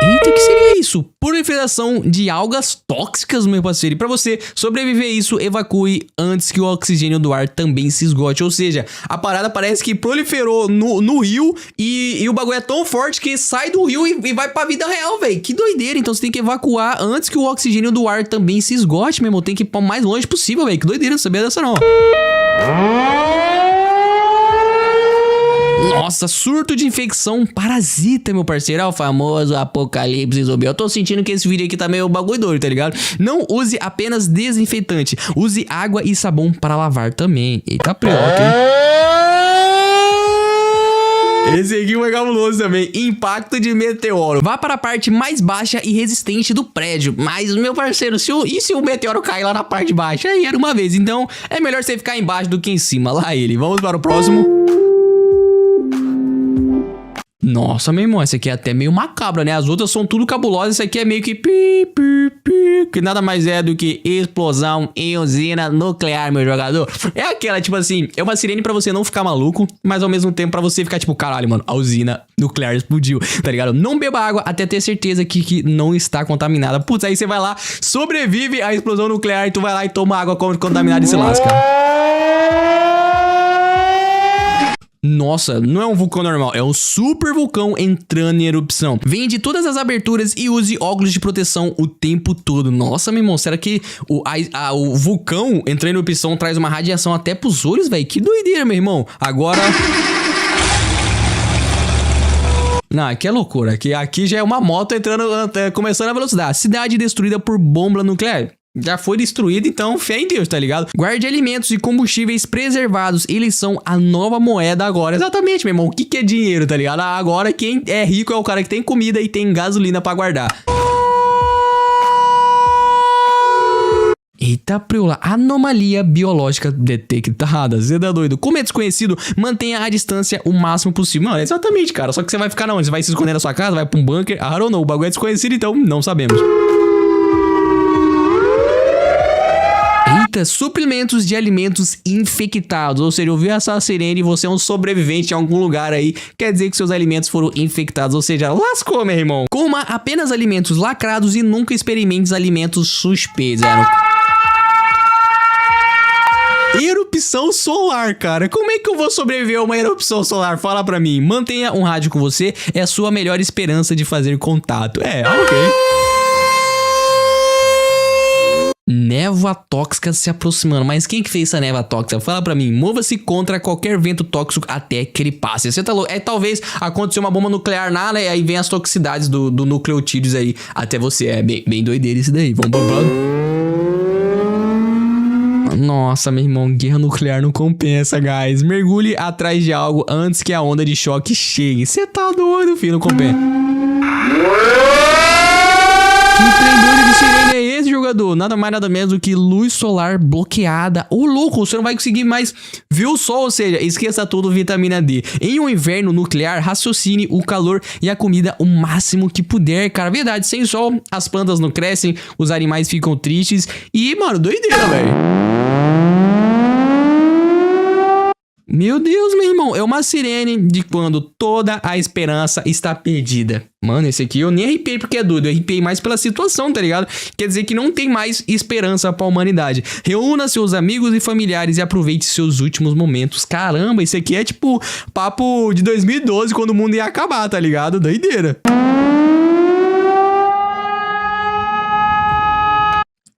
Eita, o que seria isso? Proliferação de algas tóxicas, meu parceiro. E pra você sobreviver a isso, evacue antes que o oxigênio do ar também se esgote. Ou seja, a parada parece que proliferou no rio e o bagulho é tão forte que sai do rio e vai pra vida real, velho. Que doideira. Então você tem que evacuar antes que o oxigênio do ar também se esgote, meu irmão. Tem que ir o mais longe possível, velho. Que doideira, não sabia dessa não. Nossa, surto de infecção parasita, meu parceiro. É o famoso apocalipse zumbi. Eu tô sentindo que esse vídeo aqui tá meio bagulho doido, tá ligado? Não use apenas desinfetante. Use água e sabão para lavar também. Eita, preoca, hein? Esse aqui foi cabuloso também. Impacto de meteoro. Vá para a parte mais baixa e resistente do prédio. Mas, meu parceiro, e se o meteoro cair lá na parte baixa? Aí era uma vez. Então, é melhor você ficar embaixo do que em cima. Lá ele. Vamos para o próximo. Nossa, meu irmão, essa aqui é até meio macabra, né? As outras são tudo cabulosas, essa aqui é meio que que nada mais é do que explosão em usina nuclear, meu jogador. É aquela, tipo assim, é uma sirene pra você não ficar maluco, mas ao mesmo tempo pra você ficar tipo, caralho, mano, a usina nuclear explodiu, tá ligado? Não beba água até ter certeza que não está contaminada. Putz, aí você vai lá, sobrevive à explosão nuclear e tu vai lá e toma água contaminada e se lasca. Nossa, não é um vulcão normal, é um super vulcão entrando em erupção. Venha de todas as aberturas e use óculos de proteção o tempo todo. Nossa, meu irmão, será que o vulcão entrando em erupção traz uma radiação até pros olhos, velho? Que doideira, meu irmão. Agora... Não, aqui é loucura. Aqui já é uma moto entrando, começando a velocidade. Cidade destruída por bomba nuclear. Já foi destruído, então fé em Deus, tá ligado? Guarde alimentos e combustíveis preservados. Eles são a nova moeda agora. Exatamente, meu irmão. O que é dinheiro, tá ligado? Agora quem é rico é o cara que tem comida e tem gasolina pra guardar. Eita, preula, anomalia biológica detectada. Você tá doido? Como é desconhecido, mantenha a distância o máximo possível. Não, exatamente, cara. Só que você vai ficar onde? Você vai se esconder na sua casa? Vai pra um bunker? I don't know. O bagulho é desconhecido, então não sabemos. Eita, suplementos de alimentos infectados. Ou seja, ouviu essa sirene e você é um sobrevivente em algum lugar aí, quer dizer que seus alimentos foram infectados. Ou seja, lascou, meu irmão. Coma apenas alimentos lacrados e nunca experimente alimentos suspeitos. Erupção solar, cara. Como é que eu vou sobreviver a uma erupção solar? Fala pra mim. Mantenha um rádio com você. É a sua melhor esperança de fazer contato. Ok. Névoa tóxica se aproximando. Mas quem que fez essa névoa tóxica? Fala pra mim. Mova-se contra qualquer vento tóxico até que ele passe. Você tá louco? Talvez aconteceu uma bomba nuclear lá, né? Aí vem as toxicidades do nucleotídeos aí até você. É bem doideira isso daí. Vamos pro próximo. Nossa, meu irmão, guerra nuclear não compensa, guys. Mergulhe atrás de algo antes que a onda de choque chegue. Você tá doido, filho, não compensa. Que trem doido de sirene é esse, jogador? chegando nada mais nada menos do que luz solar bloqueada. Ô, louco, você não vai conseguir mais ver o sol, ou seja, esqueça tudo vitamina D. Em um inverno nuclear, raciocine o calor e a comida o máximo que puder, cara. Verdade, sem sol, as plantas não crescem, os animais ficam tristes e, mano, doideira, velho. Meu Deus, meu irmão, é uma sirene de quando toda a esperança está perdida. Mano, esse aqui eu nem arrepiei porque é doido, eu arrepiei mais pela situação, tá ligado? Quer dizer que não tem mais esperança pra humanidade. Reúna seus amigos e familiares e aproveite seus últimos momentos. Caramba, esse aqui é tipo papo de 2012, quando o mundo ia acabar, tá ligado? Doideira.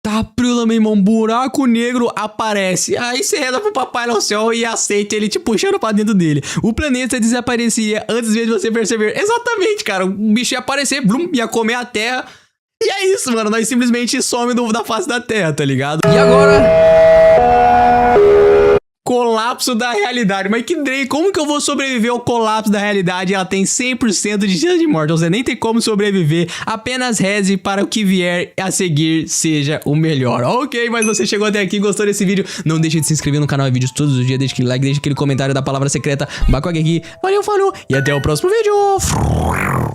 Tá, prula, meu irmão, buraco negro aparece. Aí você reza pro Papai no céu e aceita ele te puxando pra dentro dele. O planeta desaparecia antes mesmo de você perceber. Exatamente, cara. O bicho ia aparecer, blum, ia comer a Terra. E é isso, mano. Nós simplesmente some da face da Terra, tá ligado? E agora... colapso da realidade. Mas que Drake, como que eu vou sobreviver ao colapso da realidade? Ela tem 100% de chance de morte. Você nem tem como sobreviver. Apenas reze para o que vier a seguir seja o melhor. Ok, mas você chegou até aqui, gostou desse vídeo? Não deixe de se inscrever no canal, vídeos todos os dias. Deixe aquele like, deixe aquele comentário da palavra secreta. Bacoque aqui. Valeu, falou. E até o próximo vídeo.